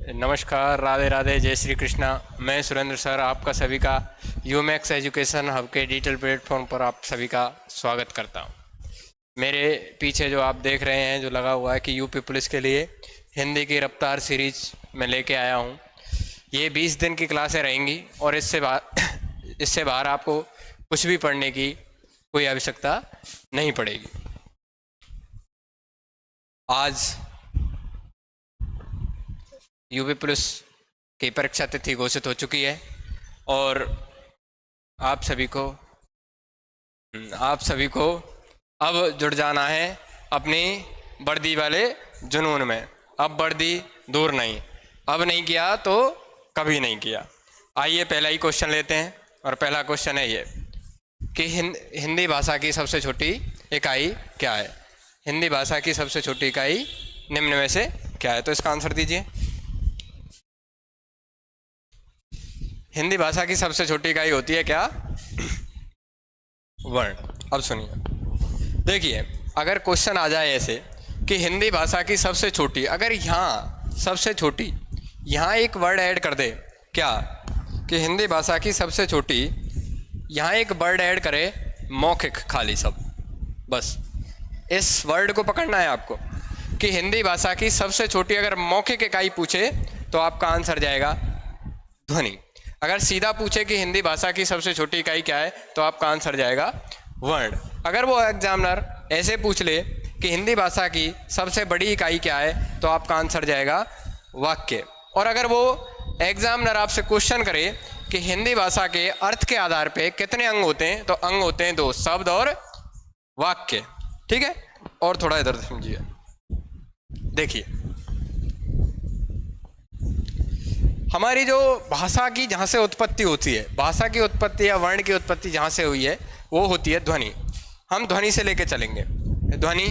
नमस्कार, राधे राधे, जय श्री कृष्णा। मैं सुरेंद्र सर आपका सभी का यूमैक्स एजुकेशन हब के डिजिटल प्लेटफॉर्म पर आप सभी का स्वागत करता हूं। मेरे पीछे जो आप देख रहे हैं जो लगा हुआ है कि यूपी पुलिस के लिए हिंदी की रफ्तार सीरीज में लेके आया हूं। ये 20 दिन की क्लासें रहेंगी और इससे बाहर आपको कुछ भी पढ़ने की कोई आवश्यकता नहीं पड़ेगी। आज यूपी पुलिस की परीक्षा तिथि घोषित हो चुकी है और आप सभी को अब जुड़ जाना है अपनी वर्दी वाले जुनून में। अब वर्दी दूर नहीं, अब नहीं किया तो कभी नहीं किया। आइए पहला ही क्वेश्चन लेते हैं और पहला क्वेश्चन है ये कि हिंदी भाषा की सबसे छोटी इकाई क्या है। हिंदी भाषा की सबसे छोटी इकाई निम्न में से क्या है? तो इसका आंसर दीजिए। हिंदी भाषा की सबसे छोटी इकाई होती है क्या? वर्ण। अब सुनिए, देखिए, अगर क्वेश्चन आ जाए ऐसे कि हिंदी भाषा की सबसे छोटी, अगर यहाँ सबसे छोटी यहाँ एक वर्ड ऐड कर दे, क्या कि हिंदी भाषा की सबसे छोटी यहाँ एक वर्ड ऐड करे, मौखिक, खाली सब, बस इस वर्ड को पकड़ना है आपको कि हिंदी भाषा की सबसे छोटी अगर मौखिक इकाई पूछे तो आपका आंसर जाएगा ध्वनि। अगर सीधा पूछे कि हिंदी भाषा की सबसे छोटी इकाई क्या है तो आपका आंसर जाएगा वर्ण। अगर वो एग्जामिनर ऐसे पूछ ले कि हिंदी भाषा की सबसे बड़ी इकाई क्या है तो आपका आंसर जाएगा वाक्य। और अगर वो एग्जामिनर आपसे क्वेश्चन करे कि हिंदी भाषा के अर्थ के आधार पे कितने अंग होते हैं तो अंग होते हैं 2, शब्द और वाक्य। ठीक है, और थोड़ा इधर समझिए, देखिए हमारी जो भाषा की जहाँ से उत्पत्ति होती है, भाषा की उत्पत्ति या वर्ण की उत्पत्ति जहाँ से हुई है वो होती है ध्वनि। हम ध्वनि से लेके चलेंगे, ध्वनि,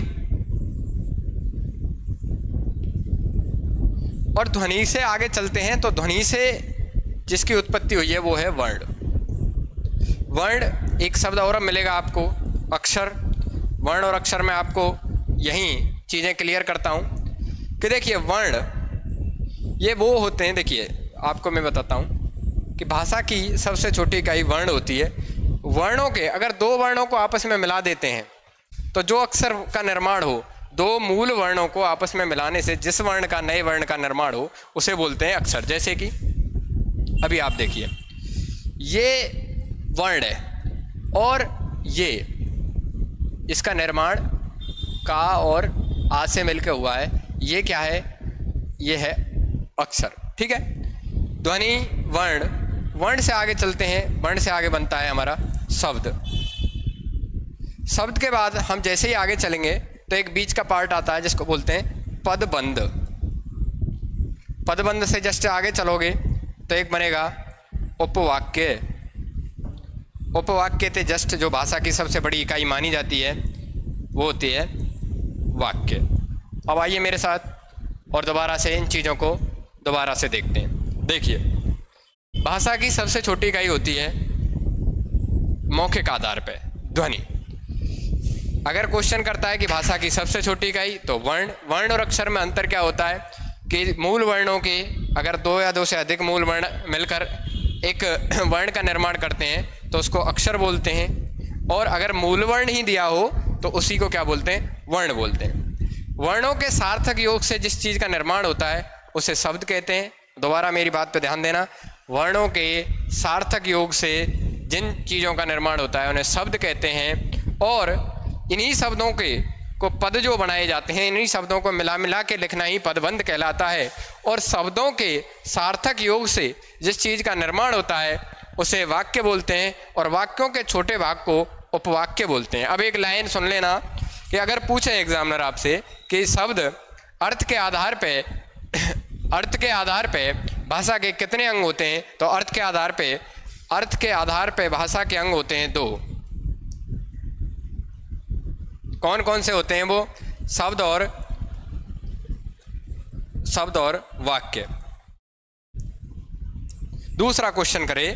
और ध्वनि से आगे चलते हैं तो ध्वनि से जिसकी उत्पत्ति हुई है वो है वर्ण। वर्ण एक शब्द और मिलेगा आपको, अक्षर। वर्ण और अक्षर में आपको यही चीज़ें क्लियर करता हूँ कि देखिए वर्ण ये वो होते हैं, देखिए आपको मैं बताता हूँ कि भाषा की सबसे छोटी इकाई वर्ण होती है। वर्णों के अगर 2 वर्णों को आपस में मिला देते हैं तो जो अक्षर का निर्माण हो, 2 मूल वर्णों को आपस में मिलाने से जिस वर्ण का नए वर्ण का निर्माण हो उसे बोलते हैं अक्षर। जैसे कि अभी आप देखिए, ये वर्ण है और ये इसका निर्माण का और आ से मिलकर हुआ है, ये क्या है? ये है अक्षर। ठीक है, ध्वनि, वर्ण, वर्ण से आगे चलते हैं, वर्ण से आगे बनता है हमारा शब्द। शब्द के बाद हम जैसे ही आगे चलेंगे तो एक बीच का पार्ट आता है जिसको बोलते हैं पदबंध। पदबंध से जस्ट आगे चलोगे तो एक बनेगा उपवाक्य। उपवाक्य से जस्ट जो भाषा की सबसे बड़ी इकाई मानी जाती है वो होती है वाक्य। अब आइए मेरे साथ और दोबारा से इन चीज़ों को दोबारा से देखते हैं। देखिए, भाषा की सबसे छोटी इकाई होती है मौखिक आधार पे ध्वनि। अगर क्वेश्चन करता है कि भाषा की सबसे छोटी इकाई तो वर्ण। वर्ण और अक्षर में अंतर क्या होता है कि मूल वर्णों के अगर 2 या 2 से अधिक मूल वर्ण मिलकर एक वर्ण का निर्माण करते हैं तो उसको अक्षर बोलते हैं, और अगर मूल वर्ण ही दिया हो तो उसी को क्या बोलते हैं? वर्ण बोलते हैं। वर्णों के सार्थक योग से जिस चीज़ का निर्माण होता है उसे शब्द कहते हैं। दोबारा मेरी बात पे ध्यान देना, वर्णों के सार्थक योग से जिन चीज़ों का निर्माण होता है उन्हें शब्द कहते हैं, और इन्हीं शब्दों को पद जो बनाए जाते हैं, इन्हीं शब्दों को मिला के लिखना ही पदबंध कहलाता है। और शब्दों के सार्थक योग से जिस चीज़ का निर्माण होता है उसे वाक्य बोलते हैं, और वाक्यों के छोटे भाग को उपवाक्य बोलते हैं। अब एक लाइन सुन लेना कि अगर पूछे एग्जामिनर आपसे कि शब्द अर्थ के आधार पे भाषा के कितने अंग होते हैं तो अर्थ के आधार पे भाषा के अंग होते हैं 2। कौन कौन से होते हैं वो? शब्द और वाक्य। दूसरा क्वेश्चन करे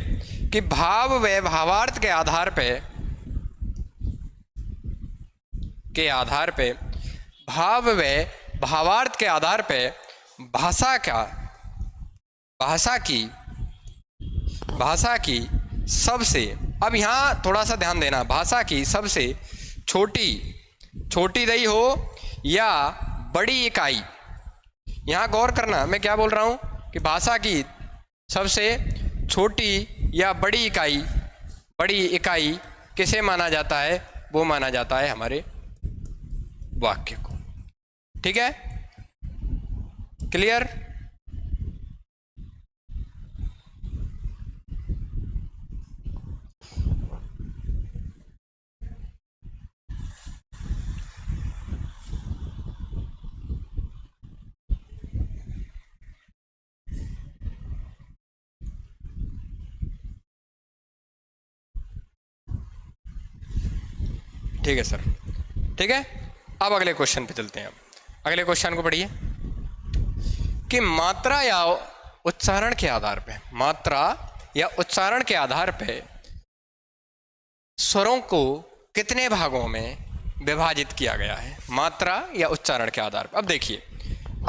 कि भाव व भावार्थ के आधार पे भाव व भावार्थ के आधार पे भाषा का भाषा की सबसे, अब यहाँ थोड़ा सा ध्यान देना, भाषा की सबसे छोटी दई हो या बड़ी इकाई। यहाँ गौर करना, मैं क्या बोल रहा हूँ कि भाषा की सबसे छोटी या बड़ी इकाई किसे माना जाता है? वो माना जाता है हमारे वाक्य को। ठीक है, क्लियर? ठीक है सर, ठीक है। अब अगले क्वेश्चन पे चलते हैं। अगले क्वेश्चन को पढ़िए कि मात्रा या उच्चारण के आधार पे स्वरों को कितने भागों में विभाजित किया गया है? मात्रा या उच्चारण के आधार पर। अब देखिए,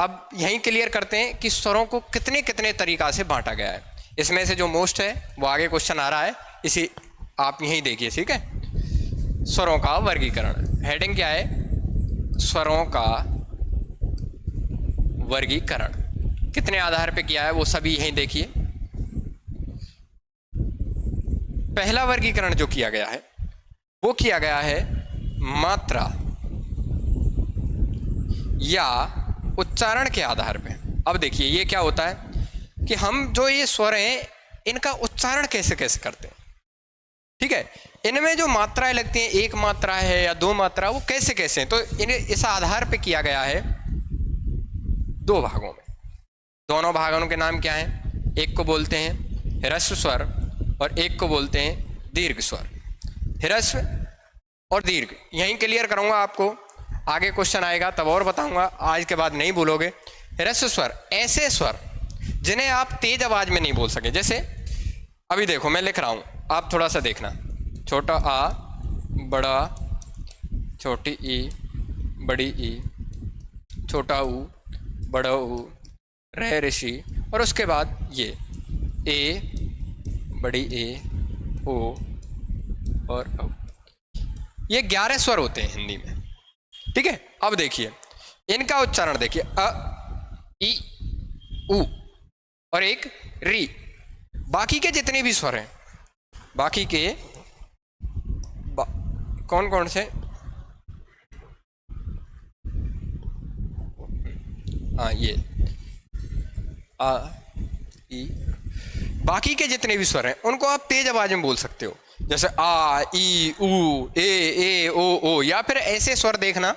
अब यहीं क्लियर करते हैं कि स्वरों को कितने कितने तरीका से बांटा गया है। इसमें से जो मोस्ट है वो आगे क्वेश्चन आ रहा है, इसी आप यहीं देखिए। ठीक है, स्वरों का वर्गीकरण, हेडिंग क्या है? स्वरों का वर्गीकरण कितने आधार पे किया है वो सभी यहीं देखिए। पहला वर्गीकरण जो किया गया है वो किया गया है मात्रा या उच्चारण के आधार पे। अब देखिए ये क्या होता है कि हम जो ये स्वर हैं इनका उच्चारण कैसे कैसे करते हैं। ठीक है, इनमें जो मात्राएं लगती हैं, एक मात्रा है या दो मात्रा, वो कैसे कैसे हैं, तो इन्हें इस आधार पे किया गया है दो भागों में। दोनों भागों के नाम क्या हैं? एक को बोलते हैं ह्रस्व स्वर और एक को बोलते हैं दीर्घ स्वर। ह्रस्व और दीर्घ यहीं क्लियर करूंगा आपको, आगे क्वेश्चन आएगा तब और बताऊंगा, आज के बाद नहीं भूलोगे। ह्रस्व स्वर ऐसे स्वर जिन्हें आप तेज आवाज में नहीं बोल सके। जैसे अभी देखो मैं लिख रहा हूं, आप थोड़ा सा देखना, छोटा आ, बड़ा, छोटी ई, बड़ी ई, छोटा ऊ, बड़ा ऊ, रह ऋषि, और उसके बाद ये ए, बड़ी ए, ओ और औ। ये 11 स्वर होते हैं हिंदी में। ठीक है, अब देखिए इनका उच्चारण देखिए, अ, ई, उ और एक री। बाकी के जितने भी स्वर हैं, बाकी के कौन कौन से? हाँ ये आ, ई, बाकी के जितने भी स्वर हैं उनको आप तेज आवाज में बोल सकते हो, जैसे आ, ई, उ, ए, ओ, या फिर ऐसे स्वर देखना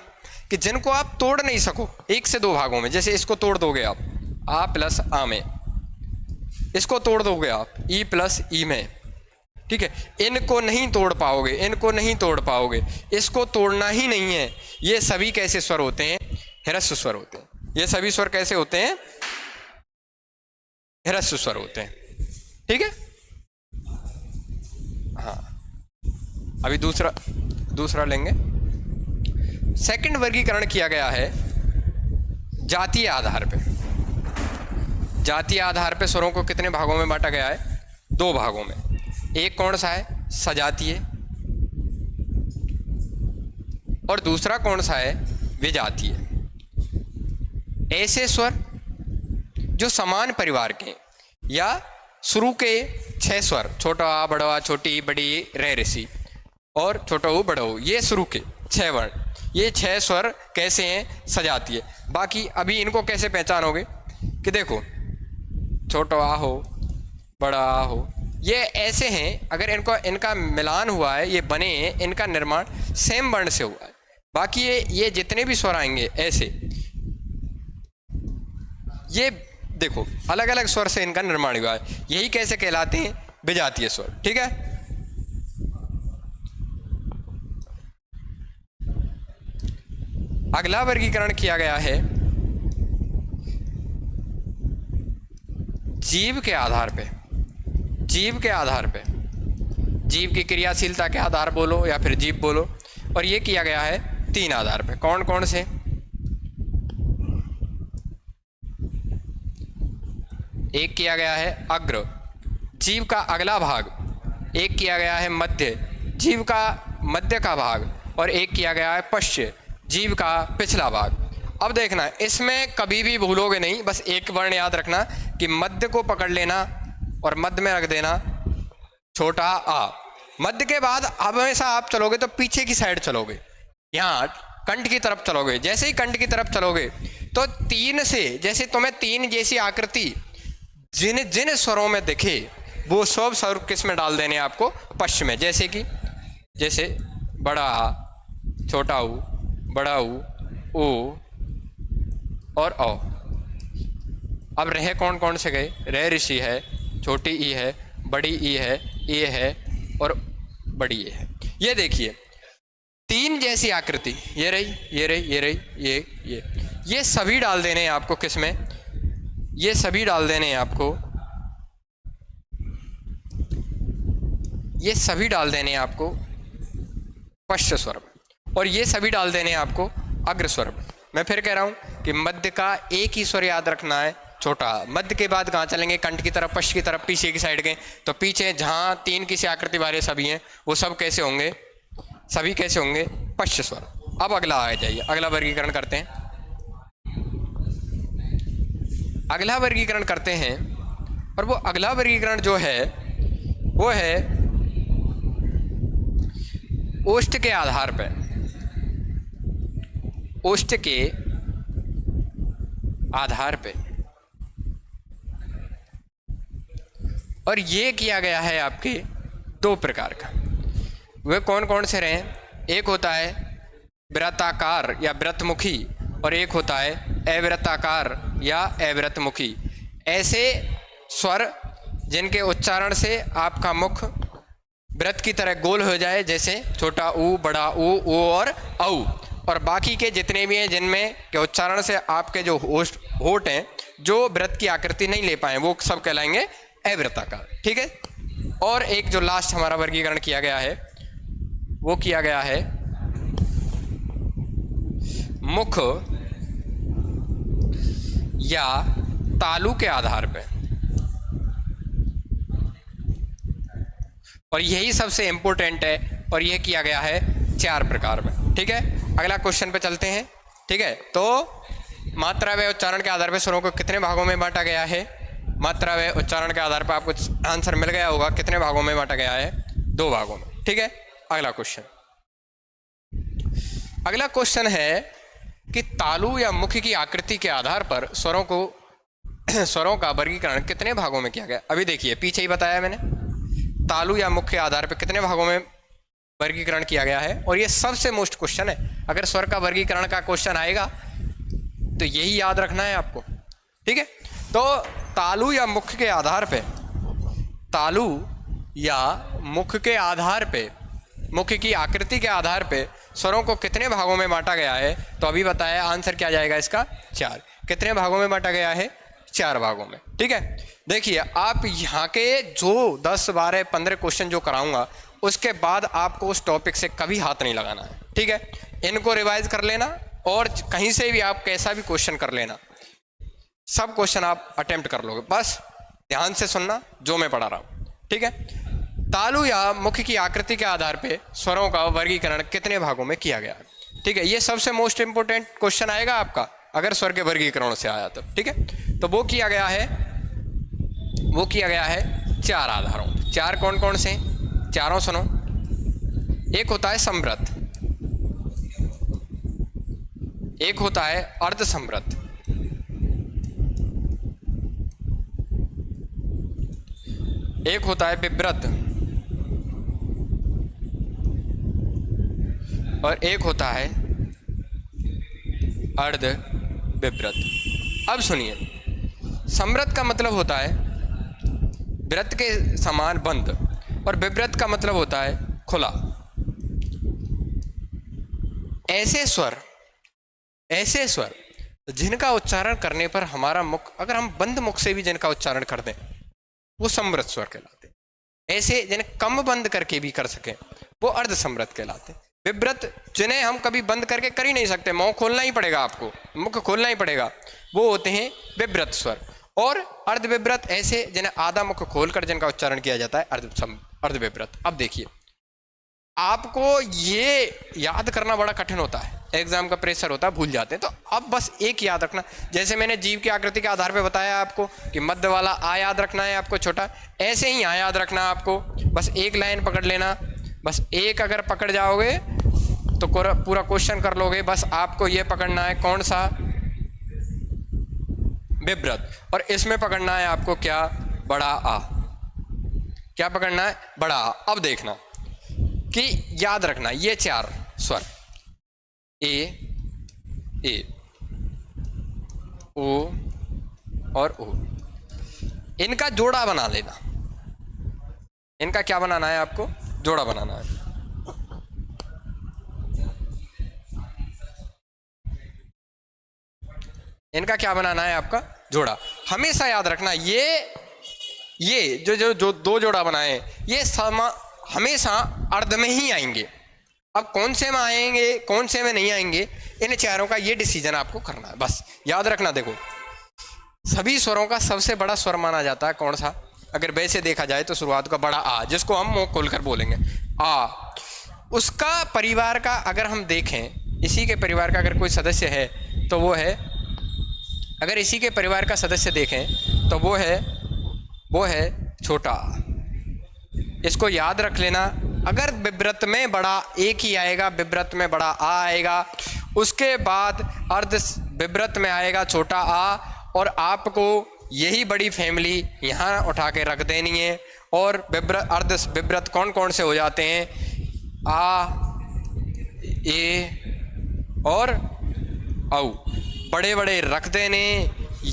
कि जिनको आप तोड़ नहीं सको एक से दो भागों में। जैसे इसको तोड़ दोगे आप आ प्लस आ में, इसको तोड़ दोगे आप ई प्लस ई में। ठीक है, इनको नहीं तोड़ पाओगे, इनको नहीं तोड़ पाओगे, इसको तोड़ना ही नहीं है। ये सभी कैसे स्वर होते हैं? ह्रस्व स्वर होते हैं। ये सभी स्वर कैसे होते हैं? ह्रस्व स्वर होते हैं। ठीक है, हाँ अभी दूसरा लेंगे। सेकंड वर्गीकरण किया गया है जातीय आधार पे। जातीय आधार पे स्वरों को कितने भागों में बांटा गया है? दो भागों में। एक कौन सा है? सजातीय, और दूसरा कौन सा है? विजातीय। ऐसे स्वर जो समान परिवार के या शुरू के 6 स्वर, छोटा आ, बड़ा आ, छोटी, बड़ी, रे, ऋषि और छोटा ऊ, बड़ा ऊ, ये शुरू के 6 वर्ण, ये 6 स्वर कैसे हैं? सजातीय। बाकी अभी इनको कैसे पहचानोगे कि देखो छोटा आ हो, बड़ा आ हो, ये ऐसे हैं, अगर इनका मिलान हुआ है, ये बने हैं, इनका निर्माण सेम वर्ण से हुआ है। बाकी ये जितने भी स्वर आएंगे ऐसे, ये देखो अलग अलग स्वर से इनका निर्माण हुआ है, यही कैसे कहलाते हैं? विजातीय स्वर। ठीक है, अगला वर्गीकरण किया गया है जीव के आधार पे। जीव के आधार पे, जीव की क्रियाशीलता के आधार बोलो या फिर जीव बोलो, और ये किया गया है 3 आधार पे। कौन कौन से? एक किया गया है अग्र, जीभ का अगला भाग, एक किया गया है मध्य, जीभ का मध्य का भाग, और एक किया गया है पश्च, जीभ का पिछला भाग। अब देखना, इसमें कभी भी भूलोगे नहीं, बस एक वर्ण याद रखना कि मध्य को पकड़ लेना और मध्य में रख देना छोटा आ। मध्य के बाद हमेशा आप चलोगे तो पीछे की साइड चलोगे, यहाँ कंठ की तरफ चलोगे। जैसे ही कंठ की तरफ चलोगे तो तीन से, जैसे तुम्हें तीन जैसी आकृति जिन जिन स्वरों में दिखे वो सब स्वर किस में डाल देने आपको, पश्च में। जैसे कि जैसे बड़ा आ, छोटा ऊ, बड़ा ऊ और औ। अब रह कौन कौन से गए, रह ऋषि है, छोटी ई है, बड़ी ई है, ए है और बड़ी ए है। ये देखिए तीन जैसी आकृति, ये रही, ये रही, ये रही, ये सभी डाल देने हैं आपको किस में, ये सभी डाल देने हैं आपको, ये सभी डाल देने हैं आपको पश्च स्वर में, और ये सभी डाल देने हैं आपको अग्र स्वर में। मैं फिर कह रहा हूं कि मध्य का एक ही स्वर याद रखना है, छोटा। मध्य के बाद कहाँ चलेंगे, कंठ की तरफ, पश्च की तरफ, पीछे की साइड गए तो पीछे जहां तीन किसी आकृति वाले सभी हैं वो सब कैसे होंगे, सभी कैसे होंगे, पश्च स्वर। अब अगला आ जाइए, अगला वर्गीकरण करते हैं। अगला वर्गीकरण करते हैं, और वो अगला वर्गीकरण जो है वो है ओष्ठ के आधार पर, ओष्ठ के आधार पे। और ये किया गया है आपके दो प्रकार का। वे कौन कौन से रहे, एक होता है वृत्ताकार या वृत्तमुखी, और एक होता है अवृत्ताकार या अवृत्तमुखी। ऐसे स्वर जिनके उच्चारण से आपका मुख वृत्त की तरह गोल हो जाए, जैसे छोटा ऊ, बड़ा ऊ और औ। और बाकी के जितने भी हैं जिनमें के उच्चारण से आपके जो होठ हैं जो वृत्त की आकृति नहीं ले पाए वो सब कहलाएंगे अवृत्ताकार। ठीक है। और एक जो लास्ट हमारा वर्गीकरण किया गया है वो किया गया है मुख या तालु के आधार पर, और यही सबसे इंपॉर्टेंट है, और यह किया गया है 4 प्रकार में। ठीक है। अगला क्वेश्चन पे चलते हैं। ठीक है। तो मात्रा व उच्चारण के आधार पर स्वरों को कितने भागों में बांटा गया है, मात्रा व उच्चारण के आधार पर आपको आंसर मिल गया होगा। कितने भागों में बांटा गया है, 2 भागों में। ठीक है। अगला क्वेश्चन, अगला क्वेश्चन है कि तालु या मुख की आकृति के आधार पर स्वरों का वर्गीकरण कितने भागों में किया गया। अभी देखिए पीछे ही बताया मैंने, तालु या मुख के आधार पर कितने भागों में वर्गीकरण किया गया है। और ये सबसे मोस्ट क्वेश्चन है, अगर स्वर का वर्गीकरण का क्वेश्चन आएगा तो यही याद रखना है आपको। ठीक है। तो तालु या मुख के आधार पे, तालु या मुख के आधार पे, मुख की आकृति के आधार पे स्वरों को कितने भागों में बांटा गया है, तो अभी बताया आंसर क्या जाएगा इसका 4। कितने भागों में बांटा गया है, 4 भागों में। ठीक है। देखिए आप यहाँ के जो 10, 12, 15 क्वेश्चन जो कराऊंगा उसके बाद आपको उस टॉपिक से कभी हाथ नहीं लगाना है। ठीक है। इनको रिवाइज कर लेना, और कहीं से भी आप कैसा भी क्वेश्चन कर लेना, सब क्वेश्चन आप अटेम्प्ट कर लोगे। बस ध्यान से सुनना जो मैं पढ़ा रहा हूँ। ठीक है। तालु या मुख की आकृति के आधार पे स्वरों का वर्गीकरण कितने भागों में किया गया है। ठीक है। ये सबसे मोस्ट इंपोर्टेंट क्वेश्चन आएगा आपका अगर स्वर के वर्गीकरण से आया तो। ठीक है। तो वो किया गया है 4 आधारों। 4 कौन कौन से, चारों सुनो। एक होता है समृद्ध, एक होता है अर्ध समृद्ध, एक होता है विवृत, और एक होता है अर्ध विवृत। अब सुनिए, समृद्ध का मतलब होता है वृत्त के समान बंद, और विवृत का मतलब होता है खुला। ऐसे स्वर जिनका उच्चारण करने पर हमारा मुख, अगर हम बंद मुख से भी जिनका उच्चारण कर दें वो समृद्ध स्वर कहलाते हैं। ऐसे जिन्हें कम बंद करके भी कर सकें वो अर्ध समृद्ध कहलाते हैं। विवृत जिन्हें हम कभी बंद करके कर ही नहीं सकते, मुंह खोलना ही पड़ेगा, आपको मुख खोलना ही पड़ेगा, वो होते हैं विवृत स्वर। और अर्धविव्रत ऐसे जिन्हें आधा मुख खोलकर जिनका उच्चारण किया जाता है अर्धविव्रत। अब देखिए, आपको ये याद करना बड़ा कठिन होता है, एग्जाम का प्रेशर होता है, भूल जाते हैं। तो अब बस एक याद रखना, जैसे मैंने जीव की आकृति के आधार पे बताया आपको कि मध्य वाला आ याद रखना है आपको छोटा, ऐसे ही आ याद रखना है आपको। बस एक लाइन पकड़ लेना, बस एक अगर पकड़ जाओगे तो पूरा क्वेश्चन कर लोगे। बस आपको ये पकड़ना है कौन सा, विव्रत, और इसमें पकड़ना है आपको क्या, बड़ा आ। क्या पकड़ना है, बड़ा आ। अब देखना कि याद रखना ये 4 स्वर ए ओ और ओ, इनका जोड़ा बना लेना। इनका क्या बनाना है आपको, जोड़ा बनाना है। इनका क्या बनाना है आपका, जोड़ा। हमेशा याद रखना ये जो 2 जोड़ा बनाए ये हमेशा अर्ध में ही आएंगे। अब कौन से में आएंगे कौन से में नहीं आएंगे, इन चारों का ये डिसीजन आपको करना है। बस याद रखना, देखो सभी स्वरों का सबसे बड़ा स्वर माना जाता है कौन सा, अगर वैसे देखा जाए तो शुरुआत का बड़ा आ, जिसको हम मुंह खोलकर बोलेंगे आ। उसका परिवार का अगर हम देखें, इसी के परिवार का अगर कोई सदस्य है तो वो है, अगर इसी के परिवार का सदस्य देखें तो वो है छोटा आ। इसको याद रख लेना। अगर विव्रत में बड़ा एक ही आएगा, विव्रत में बड़ा आ आएगा, उसके बाद अर्ध विव्रत में आएगा छोटा आ, और आपको यही बड़ी फैमिली यहाँ उठा के रख देनी है। और अर्ध विव्रत कौन कौन से हो जाते हैं, आ, ए और औ, बड़े बड़े रख देने।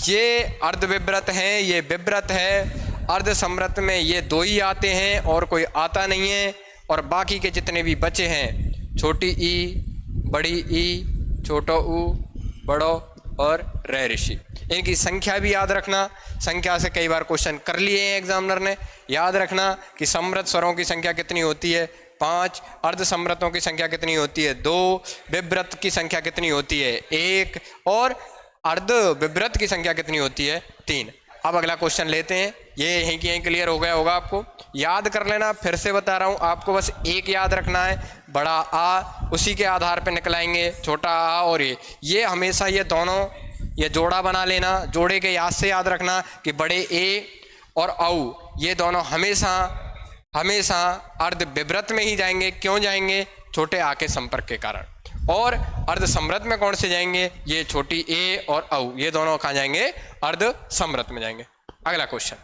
ये अर्ध विव्रत हैं, ये विव्रत है। अर्ध समृत में ये 2 ही आते हैं और कोई आता नहीं है, और बाकी के जितने भी बचे हैं, छोटी ई, बड़ी ई, छोटो ऊ, बड़ो और रे ऋषि, इनकी संख्या भी याद रखना। संख्या से कई बार क्वेश्चन कर लिए हैं एग्जामिनर ने। याद रखना कि समृत स्वरों की संख्या कितनी होती है, 5, अर्ध समृतों की संख्या कितनी होती है, 2, विव्रत की संख्या कितनी होती है, 1, और अर्ध विव्रत की संख्या कितनी होती है, 3। अब अगला क्वेश्चन लेते हैं। ये यहीं की यहीं क्लियर हो गया होगा आपको, याद कर लेना। फिर से बता रहा हूँ आपको, बस एक याद रखना है, बड़ा आ, उसी के आधार पे निकलाएंगे छोटा आ और ये हमेशा ये दोनों ये जोड़ा बना लेना। जोड़े के याद से याद रखना कि बड़े ए और औ ये दोनों हमेशा अर्ध विव्रत में ही जाएंगे। क्यों जाएंगे, छोटे आ के संपर्क के कारण। और अर्ध समृत में कौन से जाएंगे, ये छोटी ए और औ, ये दोनों कहाँ जाएंगे, अर्ध समृत में जाएंगे। अगला क्वेश्चन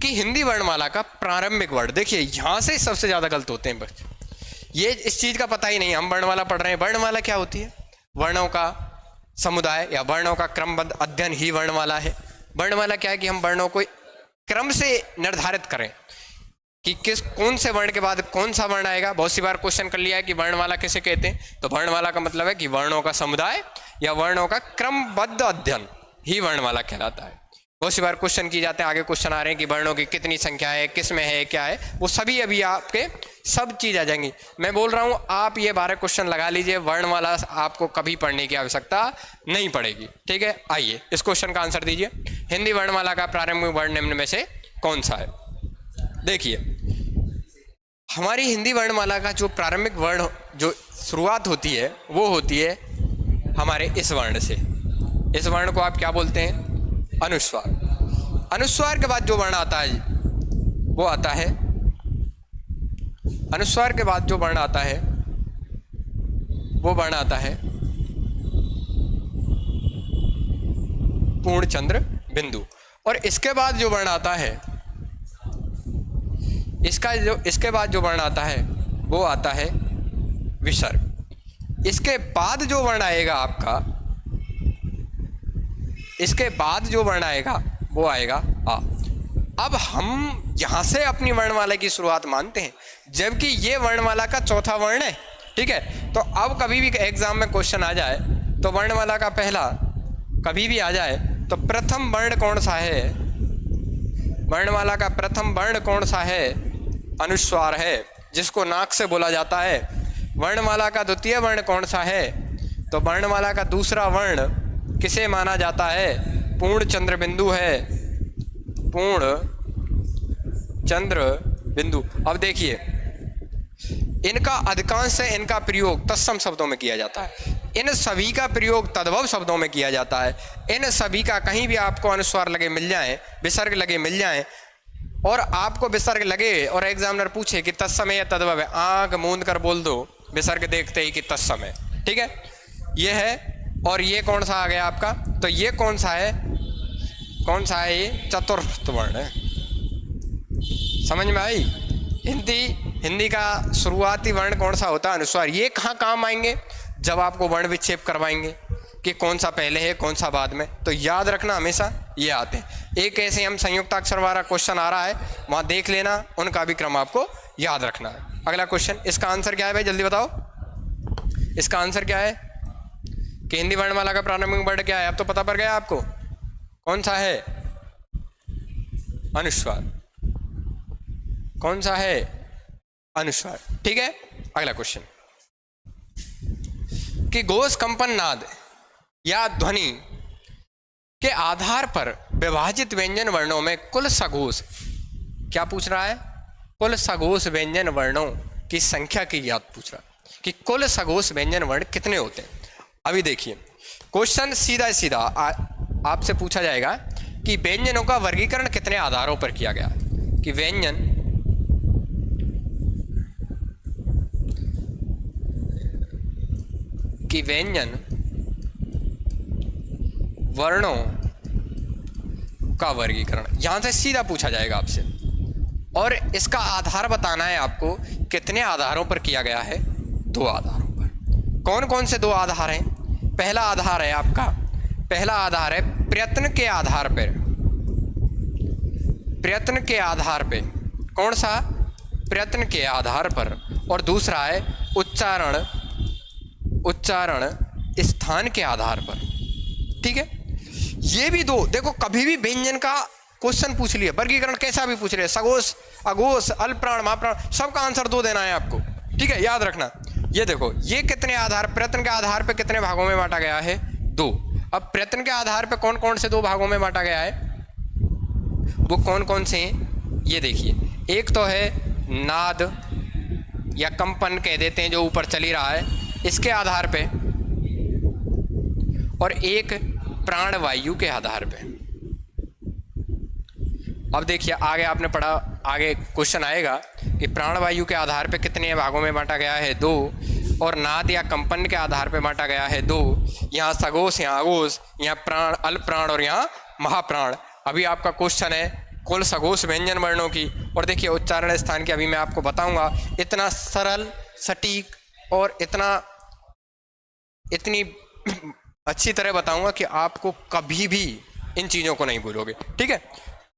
कि हिंदी वर्णमाला का प्रारंभिक वर्ण, देखिए यहां से सबसे ज्यादा गलत होते हैं बच्चे, ये इस चीज का पता ही नहीं। हम वर्णमाला पढ़ रहे हैं, वर्णमाला क्या होती है, वर्णों का समुदाय या वर्णों का क्रमबद्ध अध्ययन ही वर्णमाला है। वर्णमाला क्या है कि हम वर्णों को क्रम से निर्धारित करें कि कौन से वर्ण के बाद कौन सा वर्ण आएगा। बहुत सी बार क्वेश्चन कर लिया है कि वर्णमाला किसे कहते हैं, तो वर्णमाला का मतलब है कि वर्णों का समुदाय या वर्णों का क्रमबद्ध अध्ययन ही वर्णमाला कहलाता है। बहुत सी बार क्वेश्चन किए जाते हैं, आगे क्वेश्चन आ रहे हैं कि वर्णों की कितनी संख्या है, किस में है, क्या है, वो सभी अभी आपके सब चीज आ जाएंगी। मैं बोल रहा हूं आप ये 12 क्वेश्चन लगा लीजिए, वर्णमाला आपको कभी पढ़ने की आवश्यकता नहीं पड़ेगी। ठीक है, आइए इस क्वेश्चन का आंसर दीजिए। हिंदी वर्णमाला का प्रारंभिक वर्ण निम्न में से कौन सा है। देखिए हमारी हिंदी वर्णमाला का जो प्रारंभिक वर्ण जो शुरुआत होती है वो होती है हमारे इस वर्ण से। इस वर्ण को आप क्या बोलते हैं, अनुस्वार। अनुस्वार के बाद जो वर्ण आता है वो आता है, अनुस्वार के बाद जो वर्ण आता है वो वर्ण आता है पूर्ण चंद्र बिंदु। और इसके बाद जो वर्ण आता है, इसके बाद जो वर्ण आता है वो आता है विसर्ग। इसके बाद जो वर्ण आएगा आपका, इसके बाद जो वर्ण आएगा वो आएगा आ। अब हम यहां से अपनी वर्णमाला की शुरुआत मानते हैं, जबकि ये वर्णमाला का चौथा वर्ण है। ठीक है, तो अब कभी भी एग्जाम में क्वेश्चन आ जाए तो वर्णमाला का पहला कभी भी आ जाए तो प्रथम वर्ण कौन सा है, वर्णमाला का प्रथम वर्ण कौन सा है, अनुस्वार है, जिसको नाक से बोला जाता है। वर्णमाला का द्वितीय वर्ण कौन सा है, तो वर्णमाला का दूसरा वर्ण किसे माना जाता है, पूर्ण चंद्र बिंदु है, पूर्ण चंद्र बिंदु। अब देखिए, इनका अधिकांश से इनका प्रयोग तत्सम शब्दों में किया जाता है, इन सभी का प्रयोग तद्भव शब्दों में किया जाता है। इन सभी का कहीं भी आपको अनुस्वार लगे मिल जाए, विसर्ग लगे मिल जाए, और आपको विसर्ग लगे और एग्जामिनर पूछे कि तत्सम है या तद्भव है, आंख मूंद कर बोल दो विसर्ग देखते ही कि तत्सम है। ठीक है, ये है। और ये कौन सा आ गया आपका, तो ये कौन सा है, कौन सा है, ये चतुर्थ वर्ण है। समझ में आई? हिंदी का शुरुआती वर्ण कौन सा होता है, अनुस्वार। ये कहाँ काम आएंगे, जब आपको वर्ण विक्षेप करवाएंगे कि कौन सा पहले है कौन सा बाद में, तो याद रखना हमेशा ये आते हैं। एक ऐसे हम संयुक्ताक्षर वाला क्वेश्चन आ रहा है, वहाँ देख लेना, उनका भी क्रम आपको याद रखना है। अगला क्वेश्चन, इसका आंसर क्या है भाई, जल्दी बताओ, इसका आंसर क्या है कि हिंदी वर्णमाला का प्रारंभिक वर्ण क्या है। अब तो पता पड़ गया आपको, कौन सा है, अनुस्वार। कौन सा है, अनुस्वार। ठीक है, अगला क्वेश्चन कि घोष कंपन नाद या ध्वनि के आधार पर विभाजित व्यंजन वर्णों में कुल सघोष, क्या पूछ रहा है, कुल सघोष व्यंजन वर्णों की संख्या की याद पूछ रहा है कि कुल सघोष व्यंजन वर्ण कितने होते हैं। अभी देखिए, क्वेश्चन सीधा सीधा आपसे पूछा जाएगा कि व्यंजनों का वर्गीकरण कितने आधारों पर किया गया, कि व्यंजन वर्णों का वर्गीकरण, यहां से सीधा पूछा जाएगा आपसे, और इसका आधार बताना है आपको कितने आधारों पर किया गया है, 2 आधारों पर। कौन कौन से 2 आधार हैं, पहला आधार है आपका, पहला आधार है प्रयत्न के आधार पर, प्रयत्न के आधार पे, कौन सा, प्रयत्न के आधार पर, और दूसरा है उच्चारण स्थान के आधार पर। ठीक है, ये भी 2, देखो कभी भी व्यंजन का क्वेश्चन पूछ लिया, वर्गीकरण कैसा भी पूछ लिया, सघोष, अघोष, अल्पप्राण, महाप्राण, सबका आंसर 2 देना है आपको। ठीक है, याद रखना। ये देखो, ये कितने आधार, प्रयत्न के आधार पे कितने भागों में बांटा गया है, 2। अब प्रयत्न के आधार पे कौन कौन से 2 भागों में बांटा गया है, वो कौन कौन से हैं, ये देखिए। एक तो है नाद या कंपन कह देते हैं, जो ऊपर चली रहा है, इसके आधार पे, और एक प्राणवायु के आधार पे। अब देखिए, आगे आपने पढ़ा, आगे क्वेश्चन आएगा कि प्राणवायु के आधार पे कितने भागों में बांटा गया है, 2, और नाद या कंपन के आधार पे बांटा गया है 2। यहाँ सघोष, यहाँ अघोष, यहाँ प्राण, अल्पप्राण, और यहाँ महाप्राण। अभी आपका क्वेश्चन है कुल सघोष व्यंजन वर्णों की, और देखिए उच्चारण स्थान की अभी मैं आपको बताऊंगा। इतना सरल, सटीक और इतनी अच्छी तरह बताऊंगा कि आपको कभी भी इन चीज़ों को नहीं भूलोगे। ठीक है,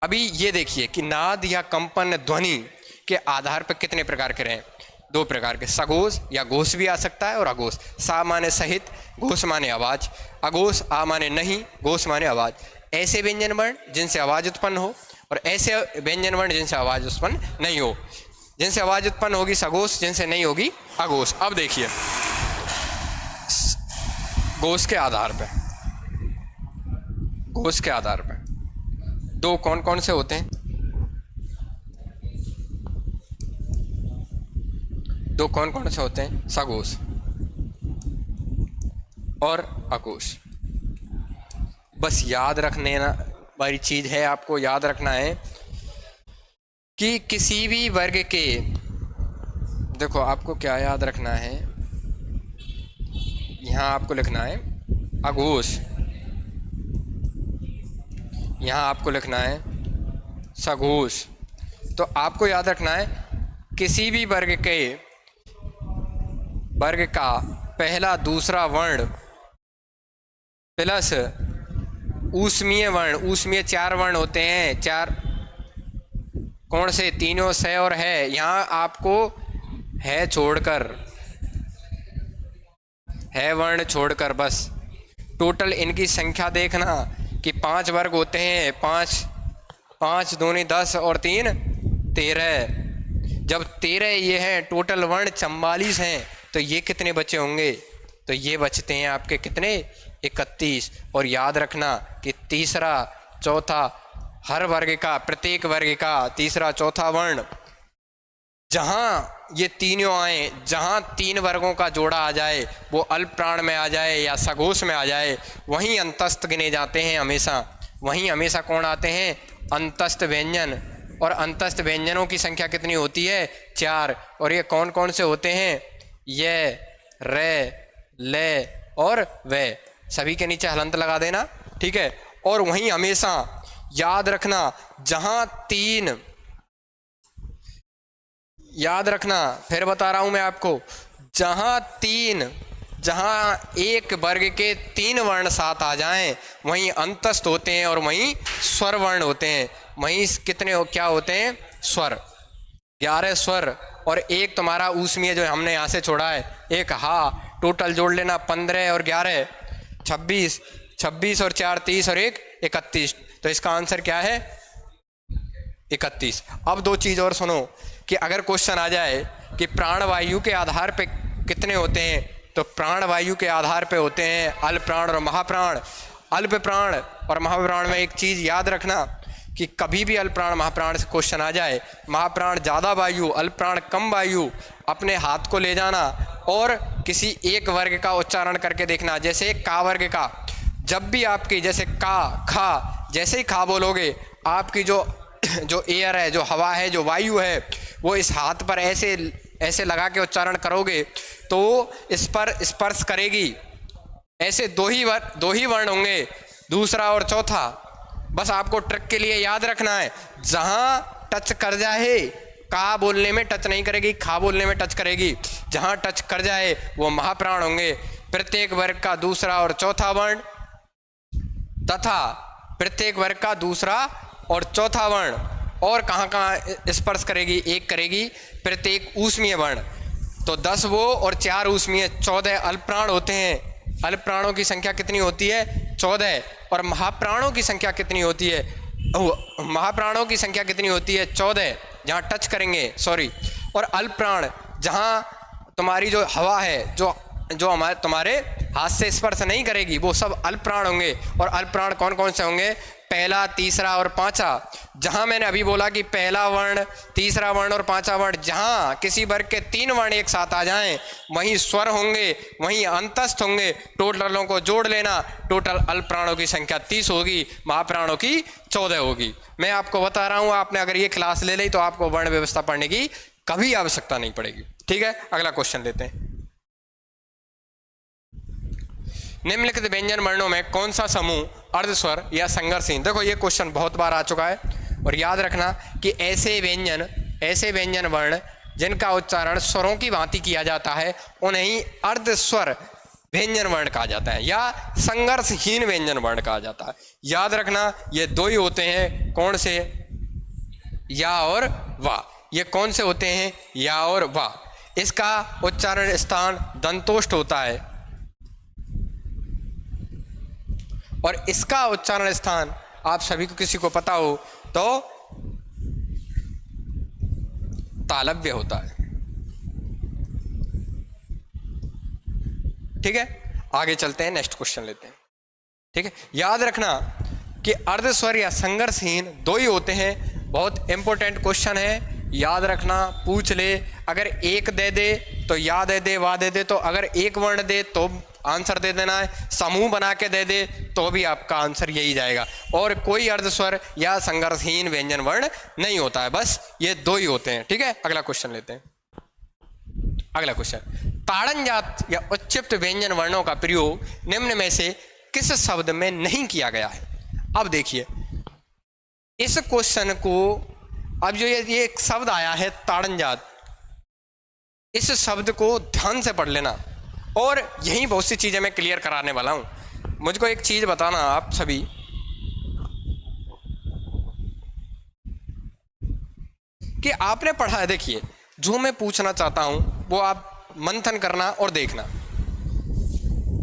अभी ये देखिए कि नाद या कंपन ध्वनि के आधार पर कितने प्रकार के रहे, 2 प्रकार के, सघोष या घोष भी आ सकता है, और अघोष। सा माने सहित, घोष माने आवाज, अघोष आ माने नहीं, घोष माने आवाज। ऐसे व्यंजन वर्ण जिनसे आवाज उत्पन्न हो, और ऐसे व्यंजन वर्ण जिनसे आवाज उत्पन्न नहीं हो। जिनसे आवाज उत्पन्न होगी सघोष, जिनसे नहीं होगी अघोष। अब देखिए, घोष के आधार पे, घोष के आधार पे 2 कौन कौन से होते हैं, 2 कौन कौन से होते हैं, सघोष और अघोष। बस याद रखने वाली चीज है, आपको याद रखना है कि किसी भी वर्ग के, देखो आपको क्या याद रखना है, यहाँ आपको लिखना है अघोष, यहाँ आपको लिखना है सघोष। तो आपको याद रखना है किसी भी वर्ग का पहला दूसरा वर्ण प्लस ऊष्मीय वर्ण, ऊष्मीय 4 वर्ण होते हैं, 4 कौन से, तीनों से और है, यहाँ आपको है छोड़कर, है वर्ण छोड़कर, बस टोटल इनकी संख्या देखना कि 5 वर्ग होते हैं, 5 दूनी 10 और 3 13। जब 13 ये हैं, टोटल वर्ण 44 हैं, तो ये कितने बचे होंगे, तो ये बचते हैं आपके कितने, 31। और याद रखना कि तीसरा चौथा हर वर्ग का, प्रत्येक वर्ग का तीसरा चौथा वर्ण जहां ये तीनों आए, जहां तीन वर्गों का जोड़ा आ जाए, वो अल्प प्राण में आ जाए या सघोष में आ जाए, वहीं अंतस्थ गिने जाते हैं हमेशा। वहीं हमेशा कौन आते हैं? अंतस्थ व्यंजन। और अंतस्थ व्यंजनों की संख्या कितनी होती है? 4। और ये कौन कौन से होते हैं? ये, रे, ले और वे। सभी के नीचे हलंत लगा देना, ठीक है। और वहीं हमेशा याद रखना, जहां तीन, याद रखना, फिर बता रहा हूं मैं आपको, जहां एक वर्ग के 3 वर्ण साथ आ जाएं, वहीं अंतस्थ होते हैं और वहीं स्वर वर्ण होते हैं। वहीं कितने क्या होते हैं? स्वर। 11 स्वर और एक तुम्हारा ऊष्मीय जो हमने यहाँ से छोड़ा है, एक हा। टोटल जोड़ लेना 15 और 11 26, 26 और 4 30 और 1 31। तो इसका आंसर क्या है? 31। अब दो चीज और सुनो कि अगर क्वेश्चन आ जाए कि प्राणवायु के आधार पे कितने होते हैं, तो प्राणवायु के आधार पे होते हैं अल्प प्राण और महाप्राण। अल्प प्राण और महाप्राण में एक चीज याद रखना कि कभी भी अल्प प्राण महाप्राण से क्वेश्चन आ जाए, महाप्राण ज़्यादा वायु, अल्प प्राण कम वायु, अपने हाथ को ले जाना और किसी एक वर्ग का उच्चारण करके देखना। जैसे का वर्ग का, जब भी आपकी जैसे का, खा, जैसे ही खा बोलोगे, आपकी जो एयर है, जो हवा है, जो वायु है, वो इस हाथ पर ऐसे लगा के उच्चारण करोगे तो इस पर स्पर्श करेगी। ऐसे दो ही वर्ण होंगे, दूसरा और चौथा। बस आपको ट्रिक के लिए याद रखना है, जहां टच कर जाए, का बोलने में टच नहीं करेगी, खा बोलने में टच करेगी। जहां टच कर जाए वो महाप्राण होंगे। प्रत्येक वर्ग का दूसरा और चौथा वर्ण तथा प्रत्येक वर्ग का दूसरा और चौथा वर्ण। और कहाँ कहाँ स्पर्श करेगी? एक करेगी प्रत्येक ऊष्मीय वर्ण। तो 10 वो और 4 ऊष्मीय, 14 अल्प प्राण होते हैं। अल्प प्राणों की संख्या कितनी होती है? 14। और महाप्राणों की संख्या कितनी होती है? महाप्राणों की संख्या कितनी होती है? 14, जहाँ टच करेंगे, सॉरी। और अल्प प्राण, जहाँ तुम्हारी जो हवा है, जो तुम्हारे हाथ से स्पर्श नहीं करेगी, वो सब अल्प प्राण होंगे। और अल्प प्राण कौन कौन से होंगे? पहला, तीसरा और पांचा। जहां मैंने अभी बोला कि पहला वर्ण, तीसरा वर्ण और पांचवा वर्ण, जहां किसी वर्ग के 3 वर्ण एक साथ आ जाएं, वहीं स्वर होंगे, वहीं अंतस्थ होंगे। टोटलों को जोड़ लेना, टोटल अल्प प्राणों की संख्या 30 होगी, महाप्राणों की 14 होगी। मैं आपको बता रहा हूं, आपने अगर ये क्लास ले ली तो आपको वर्ण व्यवस्था पढ़ने की कभी आवश्यकता नहीं पड़ेगी। ठीक है, अगला क्वेश्चन लेते हैं। निम्नलिखित व्यंजन वर्णों में कौन सा समूह अर्धस्वर या संघर्षहीन? देखो ये क्वेश्चन बहुत बार आ चुका है और याद रखना कि ऐसे व्यंजन वर्ण जिनका उच्चारण स्वरों की भांति किया जाता है उन्हें ही अर्धस्वर व्यंजन वर्ण कहा जाता है या संघर्षहीन व्यंजन वर्ण कहा जाता है। याद रखना ये दो ही होते हैं, कौन से? या और वा। ये कौन से होते हैं? या और वा। इसका उच्चारण स्थान दंतोष्ठ होता है और इसका उच्चारण स्थान आप सभी को किसी को पता हो तो तालव्य होता है। ठीक है, आगे चलते हैं, नेक्स्ट क्वेश्चन लेते हैं। ठीक है, याद रखना कि अर्धस्वर या संघर्षहीन दो ही होते हैं। बहुत इंपॉर्टेंट क्वेश्चन है, याद रखना, पूछ ले। अगर एक दे दे तो या दे दे, वा दे दे, तो अगर एक वर्ण दे तो आंसर दे देना है। समूह बना के दे दे तो भी आपका आंसर यही जाएगा। और कोई अर्धस्वर या संघर्षहीन व्यंजन वर्ण नहीं होता है, बस ये दो ही होते हैं। ठीक है, अगला क्वेश्चन लेते हैं। अगला क्वेश्चन, ताड़नजात या उच्चिप्त व्यंजन वर्णों का प्रयोग निम्न में से किस शब्द में नहीं किया गया है? अब देखिए इस क्वेश्चन को, अब जो ये एक शब्द आया है ताड़नजात, इस शब्द को ध्यान से पढ़ लेना और यही बहुत सी चीजें मैं क्लियर कराने वाला हूं। मुझको एक चीज बताना आप सभी, कि आपने पढ़ा है। देखिए जो मैं पूछना चाहता हूं वो आप मंथन करना और देखना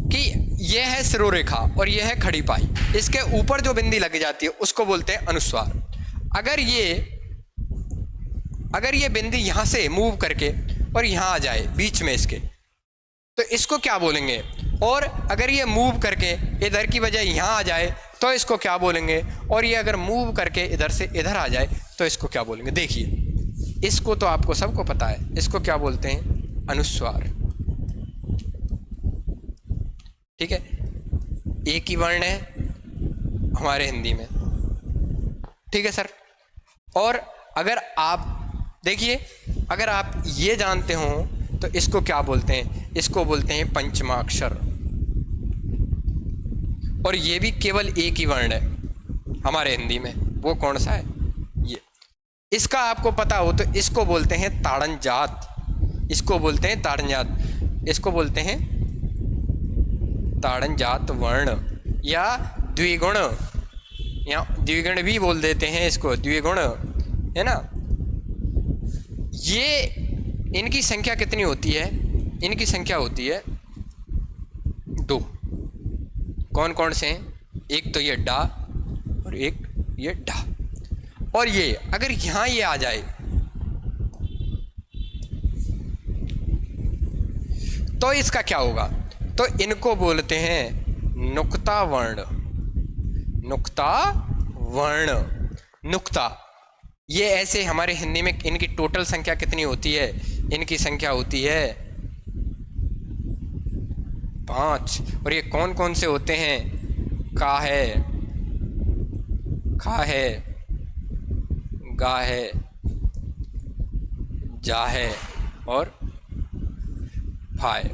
कि यह है सिरोरेखा और यह है खड़ी पाई, इसके ऊपर जो बिंदी लगी जाती है उसको बोलते हैं अनुस्वार। अगर ये बिंदी यहां से मूव करके और यहां आ जाए बीच में इसके, तो इसको क्या बोलेंगे? और अगर ये मूव करके इधर की बजाय यहाँ आ जाए तो इसको क्या बोलेंगे, और ये अगर मूव करके इधर से इधर आ जाए तो इसको क्या बोलेंगे। देखिए इसको तो आपको सबको पता है, इसको क्या बोलते हैं, अनुस्वार। ठीक है, एक ही वर्ण है हमारे हिंदी में। ठीक है सर। और अगर आप देखिए, अगर आप ये जानते हो तो इसको क्या बोलते हैं, इसको बोलते हैं पंचमाक्षर। और ये भी केवल एक ही वर्ण है हमारे हिंदी में, वो कौन सा है, ये। इसका आपको पता हो तो इसको बोलते हैं ताड़न जात, इसको बोलते हैं ताड़न जात, इसको बोलते हैं ताड़न जात वर्ण या द्विगुण, या द्विगुण भी बोल देते हैं इसको, द्विगुण, है ना। ये इनकी संख्या कितनी होती है, इनकी संख्या होती है 2। कौन कौन से हैं, एक तो ये डा और एक ये ढा। और ये अगर यहां ये आ जाए तो इसका क्या होगा, तो इनको बोलते हैं नुक्ता वर्ण, नुक्ता वर्ण, नुक्ता। ये ऐसे हमारे हिंदी में इनकी टोटल संख्या कितनी होती है, इनकी संख्या होती है 5। और ये कौन कौन से होते हैं, का है, खा है, गा है, जा है और फा है।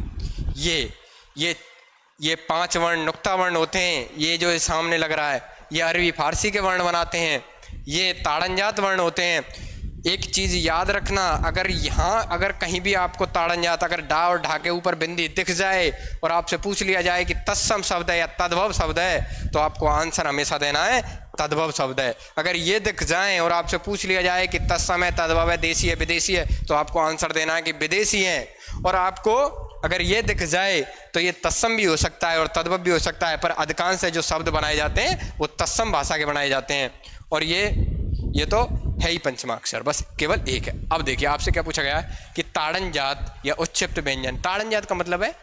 ये 5 वर्ण नुक्ता वर्ण होते हैं। ये जो सामने लग रहा है ये अरबी फारसी के वर्ण बनाते हैं, ये ताड़नजात वर्ण होते हैं। एक चीज़ याद रखना, अगर यहाँ अगर कहीं भी आपको ताड़नजात, अगर डा और ढा के ऊपर बिंदी दिख जाए और आपसे पूछ लिया जाए कि तत्सम शब्द है या तद्भव शब्द है, तो आपको आंसर हमेशा देना है तद्भव शब्द है। अगर ये दिख जाए और आपसे पूछ लिया जाए कि तत्सम है, तद्भव है, देशी है, विदेशी है, तो आपको आंसर देना है कि विदेशी है। और आपको अगर ये दिख जाए तो ये तत्सम भी हो सकता है और तद्भव भी हो सकता है, पर अधिकांश से जो शब्द बनाए जाते हैं वो तत्सम भाषा के बनाए जाते हैं। और ये तो है ही पंचमाक्षर, बस केवल एक है। अब देखिए आपसे क्या पूछा गया है कि ताड़न जात या उच्छिप्त व्यंजन। ताड़न जात का मतलब है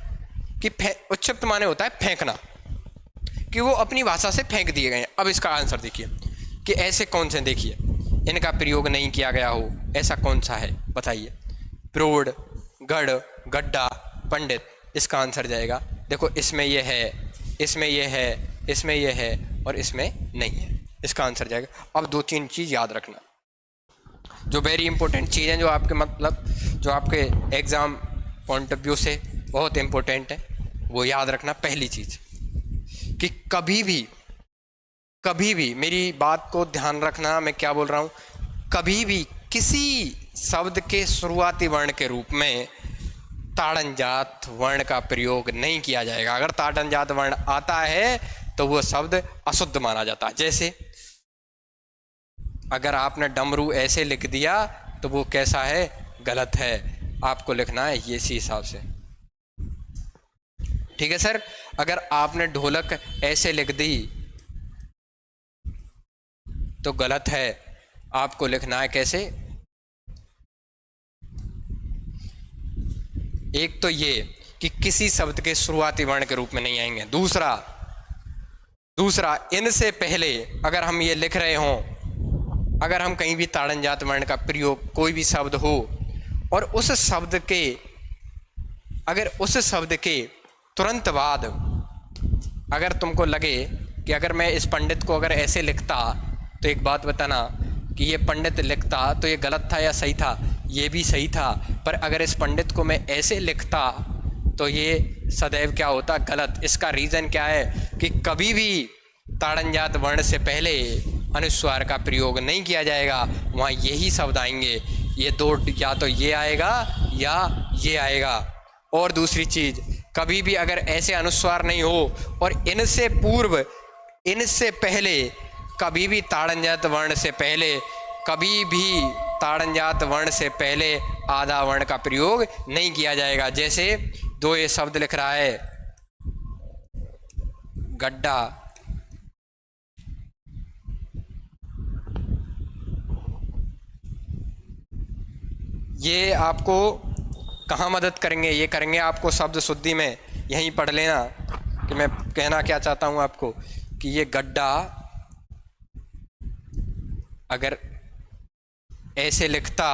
कि उच्छिप्त माने होता है फेंकना, कि वो अपनी भाषा से फेंक दिए गए हैं। अब इसका आंसर देखिए कि ऐसे कौन से, देखिए इनका प्रयोग नहीं किया गया हो, ऐसा कौन सा है बताइए। प्रौढ़, गढ़, गड्ढा, पंडित, इसका आंसर जाएगा। देखो इसमें ये है, इसमें ये है, इसमें ये है और इसमें नहीं है, इसका आंसर जाएगा। अब 2-3 चीज़ याद रखना जो वेरी इंपॉर्टेंट चीज़ हैं, जो आपके मतलब जो आपके एग्ज़ाम पॉइंट ऑफ व्यू से बहुत इंपॉर्टेंट है, वो याद रखना। पहली चीज़ कि कभी भी मेरी बात को ध्यान रखना, मैं क्या बोल रहा हूँ, कभी भी किसी शब्द के शुरुआती वर्ण के रूप में ताड़नजात वर्ण का प्रयोग नहीं किया जाएगा। अगर ताड़नजात वर्ण आता है तो वो शब्द अशुद्ध माना जाता है। जैसे अगर आपने डमरू ऐसे लिख दिया तो वो कैसा है, गलत है, आपको लिखना है ये इसी हिसाब से। ठीक है सर। अगर आपने ढोलक ऐसे लिख दी तो गलत है, आपको लिखना है कैसे। एक तो ये कि किसी शब्द के शुरुआती वर्ण के रूप में नहीं आएंगे। दूसरा इनसे पहले अगर हम ये लिख रहे हों, अगर हम कहीं भी ताड़नजात वर्ण का प्रयोग, कोई भी शब्द हो और उस शब्द के तुरंत बाद अगर तुमको लगे कि अगर मैं इस पंडित को अगर ऐसे लिखता, तो एक बात बताना कि ये पंडित लिखता तो ये गलत था या सही था, ये भी सही था, पर अगर इस पंडित को मैं ऐसे लिखता तो ये सदैव क्या होता, गलत। इसका रीज़न क्या है कि कभी भी ताड़नजात वर्ण से पहले अनुस्वार का प्रयोग नहीं किया जाएगा, वहाँ यही शब्द आएंगे। ये दो, या तो ये आएगा या ये आएगा। और दूसरी चीज़, कभी भी अगर ऐसे अनुस्वार नहीं हो और इनसे पूर्व, इनसे पहले, कभी भी ताड़नजात वर्ण से पहले, कभी भी ताड़नजात वर्ण से पहले आधा वर्ण का प्रयोग नहीं किया जाएगा। जैसे दो ये शब्द लिख रहा है गड्ढा, ये आपको कहाँ मदद करेंगे, ये करेंगे आपको शब्द शुद्धि में। यहीं पढ़ लेना कि मैं कहना क्या चाहता हूँ आपको, कि ये गड्ढा अगर ऐसे लिखता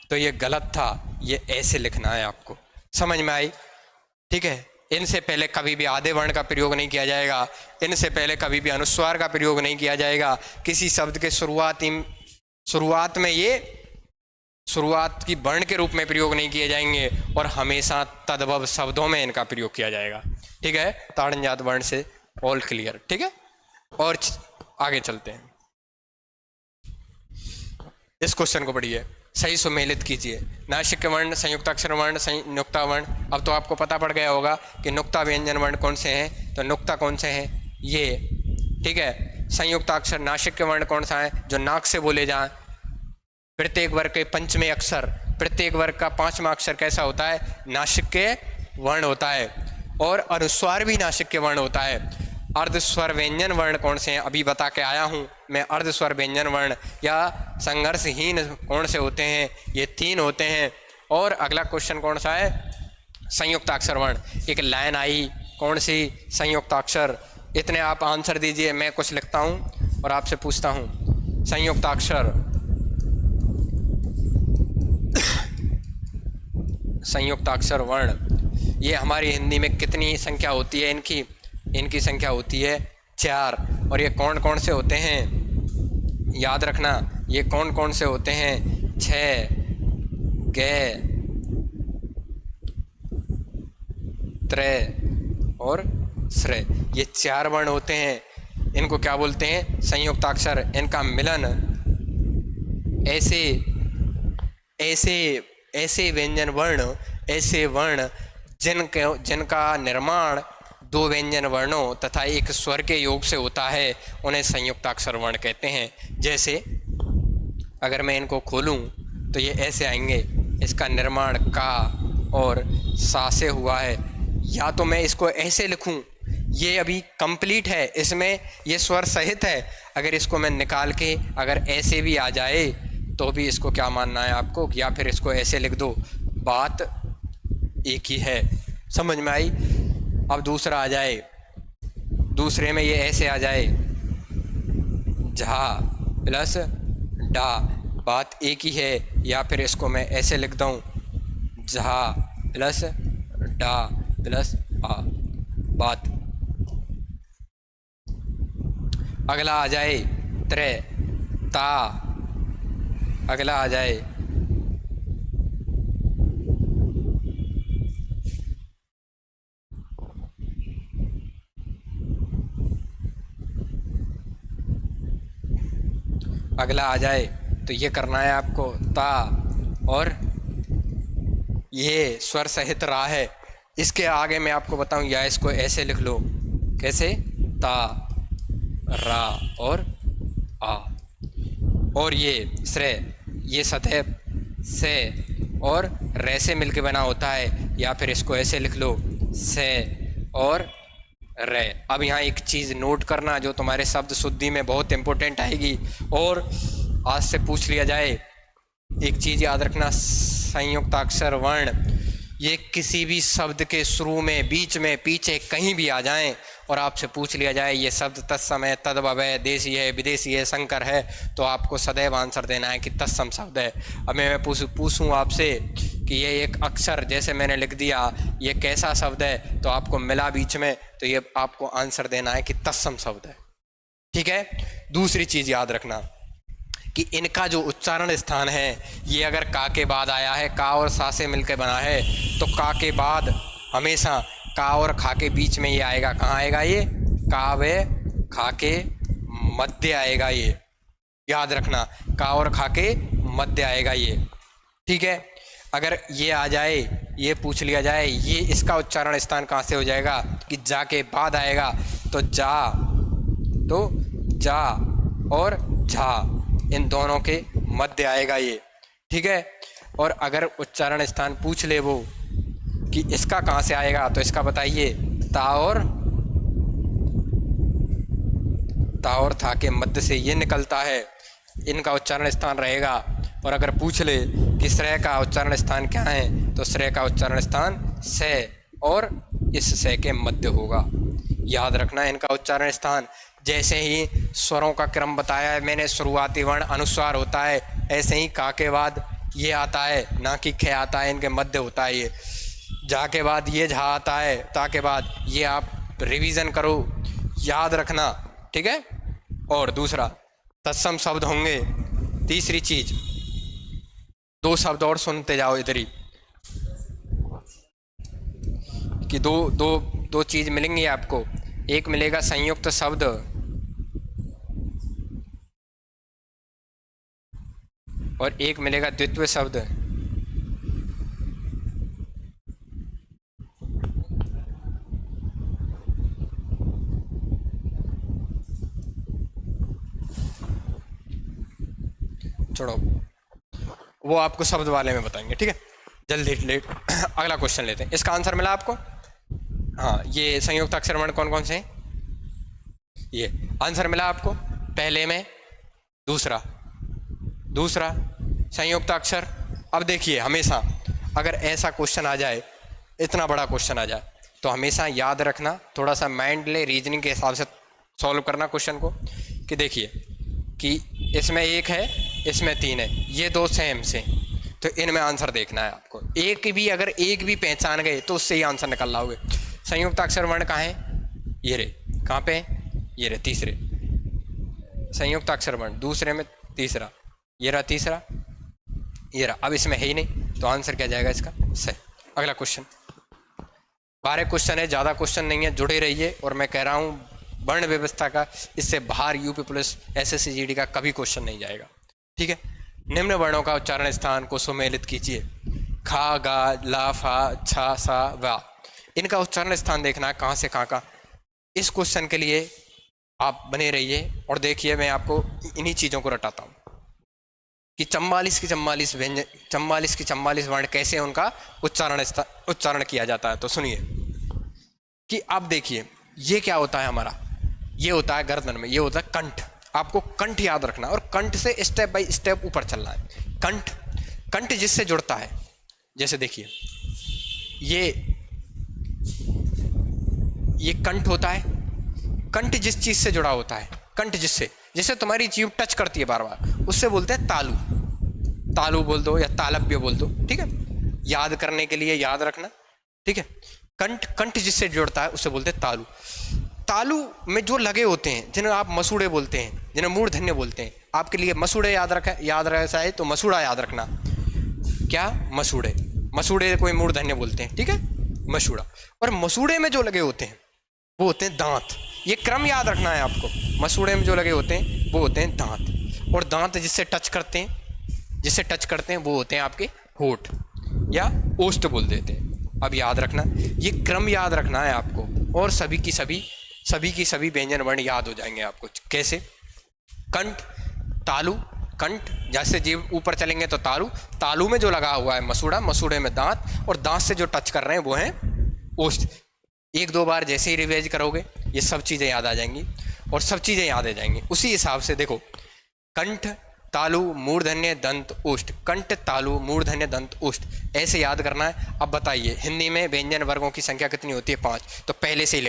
तो ये गलत था, ये ऐसे लिखना है आपको। समझ में आई? ठीक है। इनसे पहले कभी भी आधे वर्ण का प्रयोग नहीं किया जाएगा, इनसे पहले कभी भी अनुस्वार का प्रयोग नहीं किया जाएगा। किसी शब्द के शुरुआत में ये शुरुआत की वर्ण के रूप में प्रयोग नहीं किए जाएंगे, और हमेशा तद्भव शब्दों में इनका प्रयोग किया जाएगा। ठीक है, ताड़नजात वर्ण से ऑल क्लियर। ठीक है, और आगे चलते हैं। इस क्वेश्चन को पढ़िए, सही सुमेलित कीजिए। नासिक वर्ण, संयुक्ताक्षर वर्ण, नुक्ता वर्ण। अब तो आपको पता पड़ गया होगा कि नुक्ता व्यंजन वर्ण कौन से हैं, तो नुक्ता कौन से हैं ये। ठीक है, संयुक्ताक्षर नासिक के वर्ण कौन सा है, जो नाक से बोले जाएं। प्रत्येक वर्ग के पंचमें अक्षर, प्रत्येक वर्ग का पांचवा अक्षर कैसा होता है, नासिक के वर्ण होता है। और अनुस्वार भी नासिक के वर्ण होता है। अर्धस्वर व्यंजन वर्ण कौन से हैं, अभी बता के आया हूँ मैं। अर्धस्वर व्यंजन वर्ण या संघर्षहीन कौन से होते हैं, ये 3 होते हैं। और अगला क्वेश्चन कौन सा है, संयुक्ताक्षर वर्ण। एक लाइन आई कौन सी, संयुक्ताक्षर। इतने आप आंसर दीजिए, मैं कुछ लिखता हूँ और आपसे पूछता हूँ। संयुक्ताक्षर, संयुक्ताक्षर वर्ण, ये हमारी हिंदी में कितनी संख्या होती है इनकी, इनकी संख्या होती है 4। और ये कौन कौन से होते हैं, याद रखना, ये कौन कौन से होते हैं, 6, गे, त्रे और श्रे। ये 4 वर्ण होते हैं। इनको क्या बोलते हैं, संयुक्ताक्षर। इनका मिलन ऐसे व्यंजन वर्ण, ऐसे वर्ण जिनका निर्माण 2 व्यंजन वर्णों तथा एक स्वर के योग से होता है, उन्हें संयुक्ताक्षर वर्ण कहते हैं। जैसे अगर मैं इनको खोलूं तो ये ऐसे आएंगे। इसका निर्माण का और सा से हुआ है। या तो मैं इसको ऐसे लिखूं, ये अभी कंप्लीट है, इसमें ये स्वर सहित है। अगर इसको मैं निकाल के अगर ऐसे भी आ जाए तो भी इसको क्या मानना है आपको, या फिर इसको ऐसे लिख दो, बात एक ही है। समझ में आई? अब दूसरा आ जाए, दूसरे में ये ऐसे आ जाए, झा प्लस डा, बात एक ही है। या फिर इसको मैं ऐसे लिख दूँ, झा प्लस डा प्लस आ, बात। अगला आ जाए त्रे ता, अगला आ जाए तो ये करना है आपको ता, और ये स्वर सहित रा है। इसके आगे मैं आपको बताऊं, या इसको ऐसे लिख लो, कैसे, ता रा और आ। और ये श्रेय, ये सतह से और रे से मिलके बना होता है। या फिर इसको ऐसे लिख लो, से और रे। अब यहाँ एक चीज़ नोट करना जो तुम्हारे शब्द शुद्धि में बहुत इंपॉर्टेंट आएगी, और आज से पूछ लिया जाए, एक चीज़ याद रखना, संयुक्ताक्षर वर्ण ये किसी भी शब्द के शुरू में, बीच में, पीछे कहीं भी आ जाएं और आपसे पूछ लिया जाए ये शब्द तत्सम, तद्भव है, देशी है, विदेशी है, संकर है, तो आपको सदैव आंसर देना है कि तत्सम शब्द है। अब मैं पूछूं आपसे कि ये एक अक्षर जैसे मैंने लिख दिया, ये कैसा शब्द है, तो आपको मिला बीच में, तो ये आपको आंसर देना है कि तत्सम शब्द है। ठीक है। दूसरी चीज़ याद रखना कि इनका जो उच्चारण स्थान है, ये अगर का के बाद आया है, का और सा से मिलकर बना है, तो का के बाद हमेशा का और खा के बीच में ये आएगा। कहाँ आएगा ये, का व खा के मध्य आएगा। ये याद रखना, का और खा के मध्य आएगा ये। ठीक है। अगर ये आ जाए, ये पूछ लिया जाए, ये इसका उच्चारण स्थान कहाँ से हो जाएगा कि जा के बाद आएगा, तो जा और झा, इन दोनों के मध्य आएगा ये। ठीक है। और अगर उच्चारण स्थान पूछ ले वो कि इसका कहाँ से आएगा, तो इसका बताइए, ता और था के मध्य से ये निकलता है, इनका उच्चारण स्थान रहेगा। और अगर पूछ ले कि श्रेय का उच्चारण स्थान क्या है, तो श्रेय का उच्चारण स्थान से और इस से के मध्य होगा। याद रखना इनका उच्चारण स्थान। जैसे ही स्वरों का क्रम बताया है मैंने, शुरुआती वर्ण अनुस्वार होता है, ऐसे ही का के बाद ये आता है, ना कि ख आता है, इनके मध्य होता है ये। जा के बाद ये झा आता है, ता के बाद ये। आप रिवीजन करो, याद रखना, ठीक है। और दूसरा तत्सम शब्द होंगे। तीसरी चीज, 2 शब्द और सुनते जाओ इधर ही, कि दो चीज मिलेंगी आपको। एक मिलेगा संयुक्त शब्द और एक मिलेगा द्वित्व शब्द। छोड़ो, वो आपको शब्द वाले में बताएंगे, ठीक है। जल्दी लेट अगला क्वेश्चन लेते हैं। इसका आंसर मिला आपको? हाँ, ये संयुक्त अक्षर वर्ण कौन कौन से हैं? ये आंसर मिला आपको पहले में। दूसरा संयुक्त अक्षर। अब देखिए, हमेशा अगर ऐसा क्वेश्चन आ जाए, इतना बड़ा क्वेश्चन आ जाए, तो हमेशा याद रखना, थोड़ा सा माइंड ले, रीजनिंग के हिसाब से सॉल्व करना क्वेश्चन को। कि देखिए कि इसमें 1 है, इसमें 3 है, ये 2 सेम से, तो इनमें आंसर देखना है आपको। अगर एक भी पहचान गए तो उससे ही आंसर निकाल लाओगे। संयुक्त अक्षर वर्ण कहाँ है? ये रे। कहाँ पे? ये रे, तीसरे। संयुक्त अक्षर वर्ण दूसरे में, तीसरा, ये रहा तीसरा, ये रहा। अब इसमें है ही नहीं, तो आंसर क्या जाएगा इसका? सही। अगला क्वेश्चन। 12 क्वेश्चन है, ज़्यादा क्वेश्चन नहीं है, जुड़े रहिए। और मैं कह रहा हूँ वर्ण व्यवस्था का, इससे बाहर यूपी पुलिस SSC GD का कभी क्वेश्चन नहीं जाएगा, ठीक है। निम्न वर्णों का उच्चारण स्थान को सुमेलित कीजिए। खा, गा, ला, फा, छा, सा, वा। इनका उच्चारण स्थान देखना है, कहाँ से कहाँ का। इस क्वेश्चन के लिए आप बने रहिए और देखिए, मैं आपको इन्हीं चीज़ों को रटाता हूँ कि 44 की 44 व्यंजन, 44 की 44 वर्ण कैसे उनका उच्चारण किया जाता है। तो सुनिए कि अब देखिए, ये क्या होता है हमारा? ये होता है गर्दन में, ये होता है कंठ। आपको कंठ याद रखना और कंठ से स्टेप बाय स्टेप ऊपर चलना है। कंठ जिससे जुड़ता है, जैसे देखिए ये कंठ होता है। कंठ जिस चीज से जुड़ा होता है, कंठ जिससे तुम्हारी जीभ टच करती है बार बार, उससे बोलते हैं तालु। तालु बोल दो या तालव्य बोल दो, ठीक है। याद करने के लिए याद रखना, ठीक है। कंठ जिससे जुड़ता है उससे बोलते हैं तालु। तालु में जो लगे होते हैं, जिन्हें आप मसूड़े बोलते हैं, जिन्हें मूर्धन्य बोलते हैं, आपके लिए मसूड़े याद रखा है तो मसूड़ा याद रखना। क्या? मसूड़े कोई मूर्धन्य बोलते हैं, ठीक है, मसूड़ा। और मसूड़े में जो लगे होते हैं वो होते हैं दांत। ये क्रम याद रखना है आपको। मसूड़े में जो लगे होते हैं वो होते हैं दांत, और दांत जिससे टच करते हैं वो होते हैं आपके होठ या ओष्ठ बोल देते हैं। अब याद रखना, ये क्रम याद रखना है आपको, और सभी की सभी व्यंजन वर्ण याद हो जाएंगे आपको। कैसे? कंठ, तालु, कंठ जैसे जीव ऊपर चलेंगे तो तालु में जो लगा हुआ है मसूड़ा, मसूड़े में दांत, और दांत से जो टच कर रहे हैं वो हैं ओष्ठ। 1-2 बार जैसे ही रिवाइज करोगे ये सब चीज़ें याद आ जाएंगी, और सब चीज़ें याद आ जाएंगी। उसी हिसाब से देखो, कंठ, तालु, मूर्धन्य, दंत, ओष्ठ। कंठ, तालु, मूर्धन्य, दंत, ओष्ठ, ऐसे याद करना है। अब बताइए, हिंदी में व्यंजन वर्गों की संख्या कितनी होती है? 5। तो पहले से ही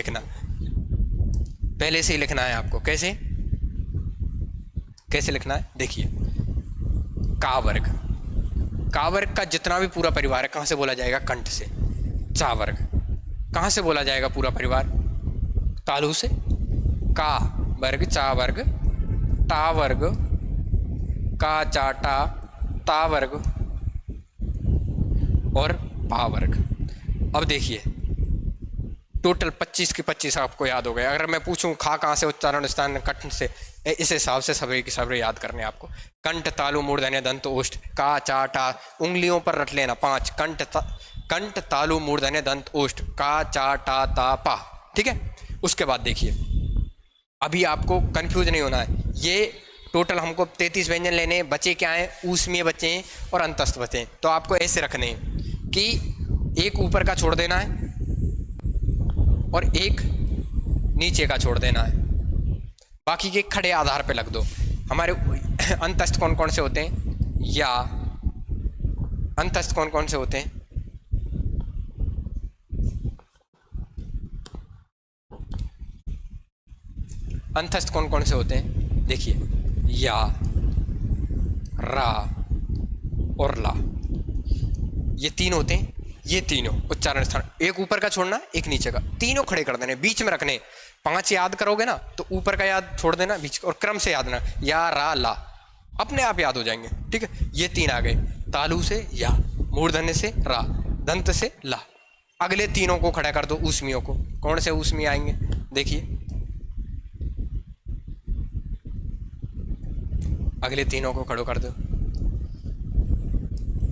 लिखना है आपको। कैसे लिखना है? देखिए, का वर्ग का जितना भी पूरा परिवार है, कहाँ से बोला जाएगा? कंठ से। चा वर्ग कहाँ से बोला जाएगा पूरा परिवार? तालु से। का वर्ग, चा वर्ग, ता वर्ग, का, चा, टा, ता वर्ग और पा वर्ग। अब देखिए, टोटल 25 की 25 आपको याद हो गए। अगर मैं पूछूं खा कहाँ से उच्चारण स्थान? कंठ से। इस हिसाब से सभी के सभी याद करने आपको। कंठ, तालु, मूर्धन्य, दंत, ओष्ठ। का, चा, टा, उंगलियों पर रट लेना 5। कंठ, तालु, मूर्धन्य, दंत, ओष्ठ। का, चा, टा, ता, पा, ठीक है। उसके बाद देखिए, अभी आपको कंफ्यूज नहीं होना है। ये टोटल हमको 33 व्यंजन लेने हैं। बचे क्या हैं? ऊष्मीय बचे हैं और अंतस्थ बचे हैं। तो आपको ऐसे रखने हैं कि एक ऊपर का छोड़ देना है और एक नीचे का छोड़ देना है, बाकी के खड़े आधार पे लग दो। हमारे अंतस्थ कौन कौन से होते हैं? या अंतस्थ कौन कौन से होते हैं? अंतस्थ कौन कौन से होते हैं? देखिए, या, रा और ला, ये तीन होते हैं। ये तीनों उच्चारण स्थान, एक ऊपर का छोड़ना, एक नीचे का, तीनों खड़े कर देने, बीच में रखने। 5 याद करोगे ना तो ऊपर का याद छोड़ देना, बीच और क्रम से याद ना, या, रा, ला, अपने आप याद हो जाएंगे। ठीक है, ये 3 आ गए। तालु से या, मूर्धन्य से रा, दंत से ला। अगले तीनों को खड़ा कर दो, ऊष्मियों को। कौन से ऊष्मी आएंगे? देखिए, अगले तीनों को खड़ो कर दो,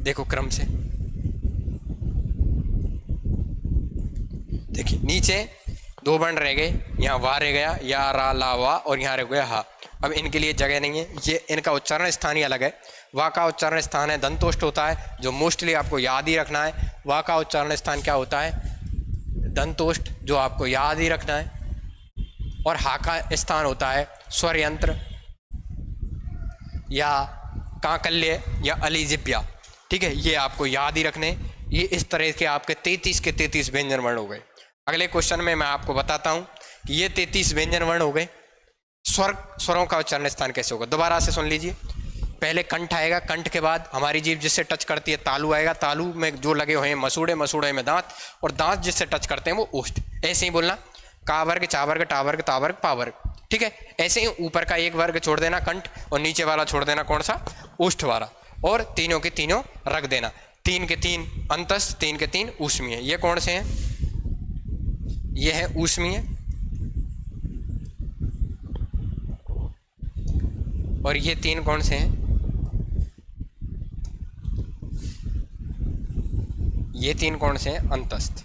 देखो क्रम से। देखिए, नीचे 2 वर्ण रह गए, यहाँ वा रह गया, या, रा, ला, वा, और यहाँ रह गया हा। अब इनके लिए जगह नहीं है, ये इनका उच्चारण स्थान ही अलग है। वा का उच्चारण स्थान है दंतोष्ठ होता है, जो मोस्टली आपको याद ही रखना है। वा का उच्चारण स्थान क्या होता है? दंतोष्ठ, जो आपको याद ही रखना है। और हा का स्थान होता है स्वर यंत्र या काकल्य या अलीजिब्या। ठीक है, ये आपको याद ही रखने। ये इस तरह के आपके 33 के 33 व्यंजन वर्ण हो गए। अगले क्वेश्चन में मैं आपको बताता हूं कि ये 33 व्यंजन वर्ण हो गए। स्वरों का उच्चारण स्थान कैसे होगा, दोबारा से सुन लीजिए। पहले कंठ आएगा, कंठ के बाद हमारी जीभ जिससे टच करती है तालु आएगा, तालु में जो लगे हुए हैं मसूड़े, मसूड़े में दांत, और दांत जिससे टच करते हैं वो ओष्ठ। ऐसे ही बोलना, का वर्ग, चा वर्ग, टा वर्ग, ता वर्ग, पा वर्ग। ठीक है, ऐसे ही ऊपर का एक वर्ग छोड़ देना कंठ, और नीचे वाला छोड़ देना कौन सा? ओष्ठ वाला। और तीनों के तीनों रख देना, 3 के 3 अंतस्थ, 3 के 3 ऊष्मीय। ये कौन से हैं? ये है ऊष्मीय, और ये 3 कौन से हैं? ये 3 कौन से हैं? अंतस्थ।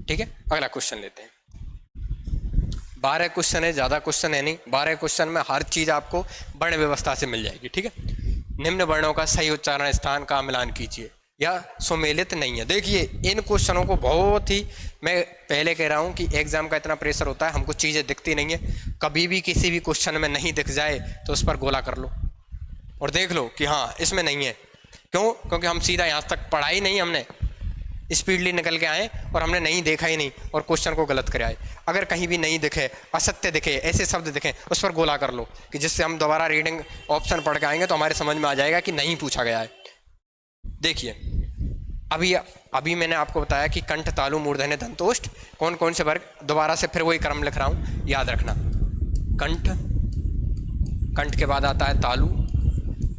ठीक है, अगला क्वेश्चन लेते हैं। 12 क्वेश्चन है, ज़्यादा क्वेश्चन है नहीं। 12 क्वेश्चन में हर चीज़ आपको वर्ण व्यवस्था से मिल जाएगी। ठीक है, निम्न वर्णों का सही उच्चारण स्थान का मिलान कीजिए या सुमेलित नहीं है। देखिए, इन क्वेश्चनों को बहुत ही, मैं पहले कह रहा हूं कि एग्जाम का इतना प्रेशर होता है, हमको चीज़ें दिखती नहीं है। कभी भी किसी भी क्वेश्चन में नहीं दिख जाए तो उस पर गोला कर लो और देख लो कि हाँ इसमें नहीं है। क्यों? क्योंकि हम सीधा यहाँ तक पढ़ा ही नहीं, हमने स्पीडली निकल के आए और हमने नहीं देखा ही नहीं और क्वेश्चन को गलत कर आए। अगर कहीं भी नहीं दिखे, असत्य दिखे, ऐसे शब्द दिखे, उस पर गोला कर लो कि जिससे हम दोबारा रीडिंग ऑप्शन पढ़ के आएंगे तो हमारे समझ में आ जाएगा कि नहीं पूछा गया है। देखिए, अभी मैंने आपको बताया कि कंठ, तालु, मूर्धन्य, दंतोष्ठ कौन कौन से वर्ग। दोबारा से फिर वही क्रम लिख रहा हूँ, याद रखना। कंठ, कंठ के बाद आता है तालु,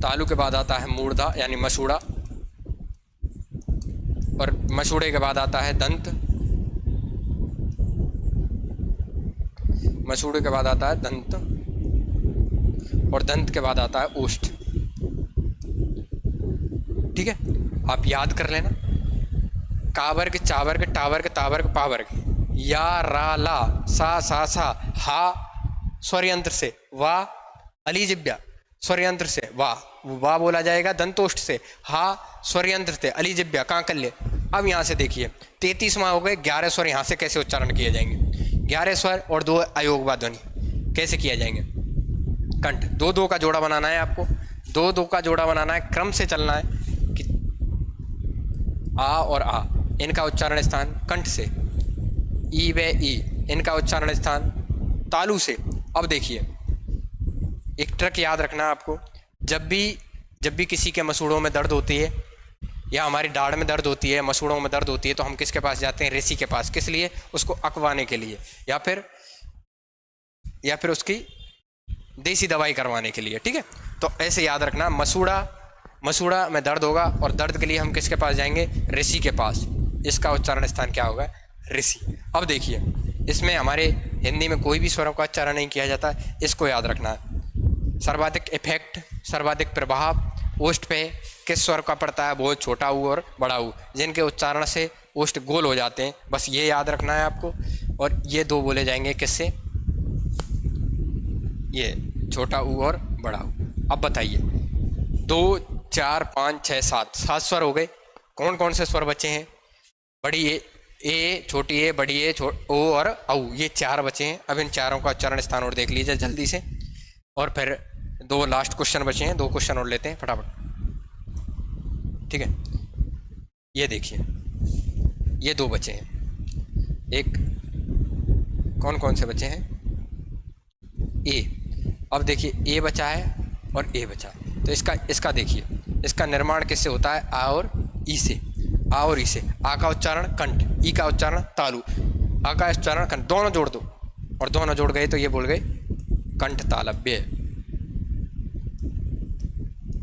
तालु के बाद आता है मूर्धा यानी मसूड़ा, और मसूड़े के बाद आता है दंत, मसूड़े के बाद आता है दंत, और दंत के बाद आता है ओष्ठ। ठीक है, आप याद कर लेना। का वर्ग, चा वर्ग, टा वर्ग, ता वर्ग, पा वर्ग, या, रा, ला, सा, सा, सा, हा स्वर यंत्र से, वा अलीजिब्या स्वर यंत्र से, वा बोला जाएगा दंतोष्ठ से, हा स्वर यंत्र से, अलीजिब्या काकल्य। अब यहाँ से देखिए 33वां हो गए। 11 स्वर यहाँ से कैसे उच्चारण किए जाएंगे? 11 स्वर और 2 अयोगवा ध्वनि कैसे किए जाएंगे? कंठ, 2-2 का जोड़ा बनाना है आपको, 2-2 का जोड़ा बनाना है, क्रम से चलना है कि आ और आ, इनका उच्चारण स्थान कंठ से, ई व ई इनका उच्चारण स्थान तालु से। अब देखिए, एक ट्रिक याद रखना आपको, जब भी किसी के मसूड़ों में दर्द होती है या हमारी दाढ़ में दर्द होती है, मसूड़ों में दर्द होती है, तो हम किसके पास जाते हैं? ऋषि के पास। किस लिए? उसको अकवाने के लिए, या फिर उसकी देसी दवाई करवाने के लिए। ठीक है, तो ऐसे याद रखना, मसूड़ा में दर्द होगा और दर्द के लिए हम किसके पास जाएंगे? ऋषि के पास। इसका उच्चारण स्थान क्या होगा? ऋषि। अब देखिए, इसमें हमारे हिंदी में कोई भी स्वरों का उच्चारण नहीं किया जाता, इसको याद रखना है। सर्वाधिक इफेक्ट, सर्वाधिक प्रभाव ओष्ठ पे किस स्वर का पड़ता है? बहुत छोटा ऊ और बड़ा ऊ, जिनके उच्चारण से ओष्ठ गोल हो जाते हैं, बस ये याद रखना है आपको। और ये 2 बोले जाएंगे किससे? ये छोटा ऊ और बड़ा ऊ। अब बताइए, 2, 4, 5, 6, 7 स्वर हो गए। कौन कौन से स्वर बचे हैं? बड़ी ए, छोटी ए, बड़ी ए, ओ और औ, ये 4 बचे हैं। अब इन चारों का उच्चारण स्थान और देख लीजिए जल्दी से, और फिर 2 लास्ट क्वेश्चन बचे हैं, 2 क्वेश्चन और लेते हैं फटाफट। ठीक है, ये देखिए, ये 2 बचे हैं, एक कौन कौन से बचे हैं? ए। अब देखिए ए बचा है और ए बचा है, तो इसका देखिए, इसका निर्माण किससे होता है? आ और ई से। आ और ई से। आ का उच्चारण कंठ, ई का उच्चारण तालु। आ का उच्चारण कंठ, दोनों जोड़ दो और दोनों जोड़ गए तो ये बोल गए कंठ तालव्य।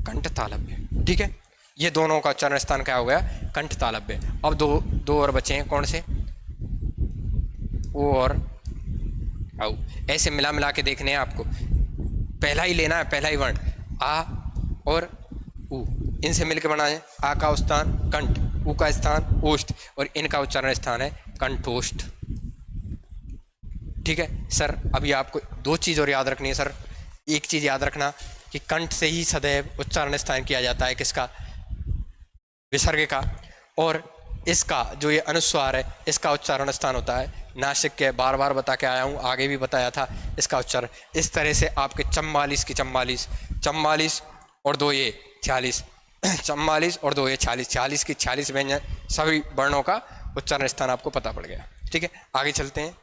कंठ तालव्य, ठीक है। ये दोनों का उच्चारण स्थान क्या हो गया? कंठ तालव्य। अब दो और बचे हैं, कौन से? ओ और औ। ऐसे मिला के देखने हैं आपको, पहला ही लेना है, पहला ही वर्ण आ और उ, इनसे मिलकर बना है। आ का स्थान कंठ, उ का स्थान ओष्ठ और इनका उच्चारण स्थान है कंठोष्ठ, ठीक है सर। अभी आपको दो चीज़ और याद रखनी है सर। एक चीज़ याद रखना कि कंठ से ही सदैव उच्चारण स्थान किया जाता है, किसका? विसर्ग का। और इसका जो ये अनुस्वार है, इसका उच्चारण स्थान होता है नासिक के। बार बार बता के आया हूँ, आगे भी बताया था इसका उच्चारण। इस तरह से आपके 44 की 44, 44 और 2 ये 46, 44 और 2 ये 46, 46 की 46 व्यंजन सभी वर्णों का उच्चारण स्थान आपको पता पड़ गया, ठीक है। आगे चलते हैं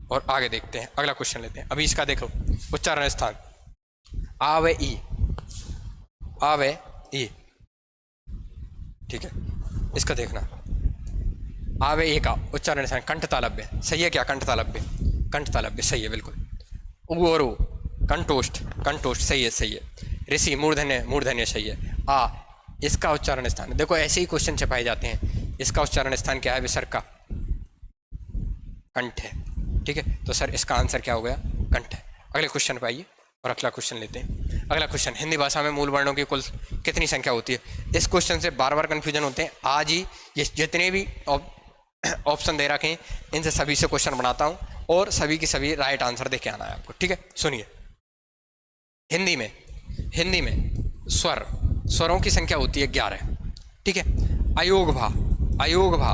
और आगे देखते हैं, अगला क्वेश्चन लेते हैं। अभी इसका देखो उच्चारण स्थान, आ व ई, आ व ई, ठीक है। इसका देखना, आ व ए का उच्चारण स्थान कंठ तालव्य, सही है क्या? कंठ तालव्य, कंठ तालव्य सही है बिल्कुल। उ और ओ कंठोष्ठ, कंठोष्ठ सही है, सही है। ऋषि मूर्धन्य, मूर्धन्य सही है। आ, इसका उच्चारण स्थान, देखो ऐसे ही क्वेश्चन छपाए जाते हैं। इसका उच्चारण स्थान क्या है? विसर्ग का कंठ है, ठीक है। तो सर इसका आंसर क्या हो गया? कंठ है। अगले क्वेश्चन पे आइए और अगला क्वेश्चन लेते हैं। अगला क्वेश्चन, हिंदी भाषा में मूल वर्णों की कुल कितनी संख्या होती है? इस क्वेश्चन से बार बार कन्फ्यूजन होते हैं। आज ही ये जितने भी ऑप्शन दे रखे हैं, इनसे सभी से क्वेश्चन बनाता हूँ और सभी की सभी राइट आंसर दे के आना है आपको, ठीक है। सुनिए, हिंदी में स्वरों की संख्या होती है 11, ठीक है। अयोग भा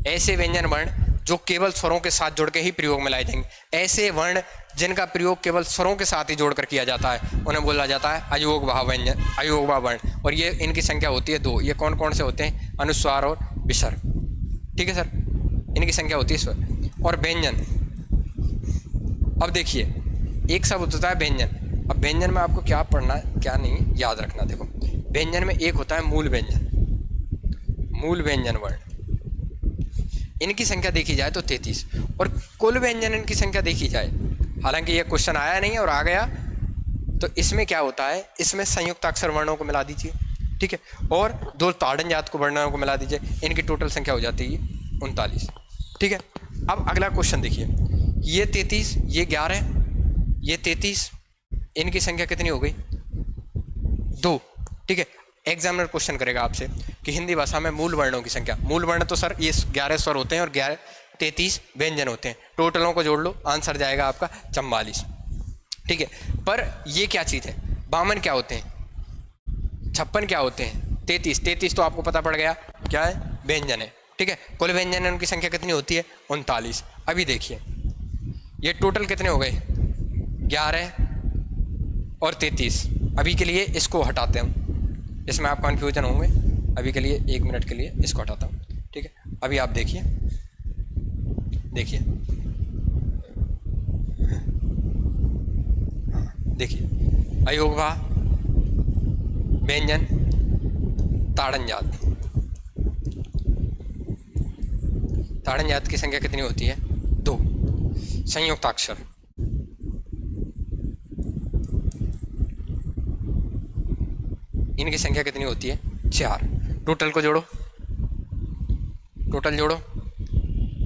ऐसे व्यंजन वर्ण जो केवल स्वरों के साथ जुड़ के ही प्रयोग में लाए जाएंगे। ऐसे वर्ण जिनका प्रयोग केवल स्वरों के साथ ही जोड़कर किया जाता है, उन्हें बोला जाता है अयोग भा व्यंजन, अयोग भा वर्ण। और ये इनकी संख्या होती है 2। ये कौन कौन से होते हैं? अनुस्वार और विसर्ग, ठीक है सर। इनकी संख्या होती है स्वर। और व्यंजन, अब देखिए एक शब्द होता है व्यंजन। अब व्यंजन में आपको क्या पढ़ना है क्या नहीं याद रखना। देखो व्यंजन में एक होता है मूल व्यंजन, मूल व्यंजन वर्ण, इनकी संख्या देखी जाए तो 33। और कुल व्यंजन इनकी संख्या देखी जाए, हालांकि ये क्वेश्चन आया नहीं और आ गया, तो इसमें क्या होता है? इसमें संयुक्त अक्षर वर्णों को मिला दीजिए, ठीक है। और 2 ताड़न जात को वर्णों को मिला दीजिए, इनकी टोटल संख्या हो जाती है 39, ठीक है। अब अगला क्वेश्चन देखिए, ये 33, ये 11, ये 33, इनकी संख्या कितनी हो गई? 2, ठीक है। एग्जामिनर क्वेश्चन करेगा आपसे कि हिंदी भाषा में मूल वर्णों की संख्या, मूल वर्ण तो सर ये 11 स्वर होते हैं और 33 व्यंजन होते हैं, टोटलों को जोड़ लो, आंसर जाएगा आपका 44, ठीक है। पर ये क्या चीज़ है? 52 क्या होते हैं? 56 क्या होते हैं? 33 तो आपको पता पड़ गया क्या है? व्यंजन है, ठीक है। कुल व्यंजन उनकी संख्या कितनी होती है? 39। अभी देखिए ये टोटल कितने हो गए? 11 और 33। अभी के लिए इसको हटाते हैं, इसमें आप कन्फ्यूजन होंगे, अभी के लिए 1 मिनट के लिए इसको हटाता हूँ, ठीक है। अभी आप देखिए अयोग भा व्यंजन ताड़न जात, ताड़न जात की संख्या कितनी होती है? 2। संयुक्ताक्षर, इनकी संख्या कितनी होती है? 4। टोटल को जोड़ो, टोटल जोड़ो,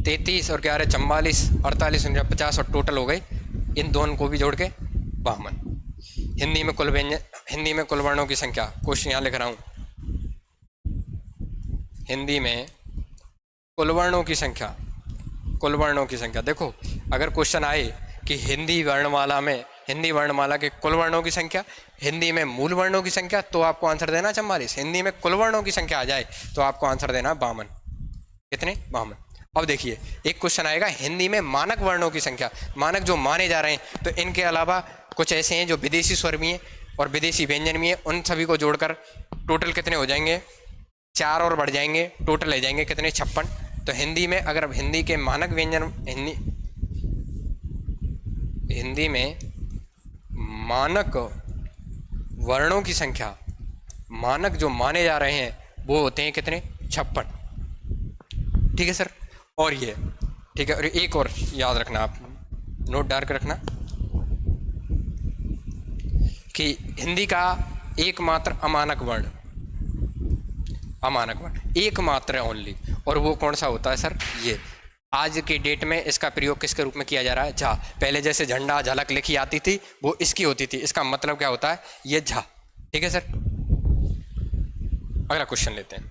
33 और 11 44, 48 49 और टोटल हो गए इन दोनों को भी जोड़ के 52। हिंदी में कुल व्यंजन, हिंदी में कुल वर्णों की संख्या, क्वेश्चन यहाँ लिख रहा हूँ, हिंदी में कुल वर्णों की संख्या, कुल वर्णों की संख्या। देखो अगर क्वेश्चन आए कि हिंदी वर्णमाला में, हिंदी वर्णमाला के कुल वर्णों की संख्या, हिंदी में मूल वर्णों की संख्या, तो आपको आंसर देना 44। हिंदी में कुल वर्णों की संख्या आ जाए तो आपको आंसर देना 52। कितने? 52। अब देखिए एक क्वेश्चन आएगा हिंदी में मानक वर्णों की संख्या, मानक जो माने जा रहे हैं, तो इनके अलावा कुछ ऐसे हैं जो विदेशी स्वर भी हैं और विदेशी व्यंजन भी हैं, उन सभी को जोड़कर टोटल कितने हो जाएंगे? 4 और बढ़ जाएंगे, टोटल ले जाएंगे कितने? 56। तो हिंदी में अगर अब हिंदी के मानक व्यंजन, हिंदी में मानक वर्णों की संख्या, मानक जो माने जा रहे हैं वो होते हैं कितने? 56। ठीक है सर। और ये ठीक है, और एक और याद रखना, आप नोट डाल कर रखना कि हिंदी का एकमात्र अमानक वर्ण, अमानक वर्ण एकमात्र है ओनली, और वो कौन सा होता है सर? ये। आज की डेट में इसका प्रयोग किसके रूप में किया जा रहा है? झा। पहले जैसे झंडा झलक लिखी आती थी वो इसकी होती थी, इसका मतलब क्या होता है? ये झा। ठीक है सर। अगला क्वेश्चन लेते हैं,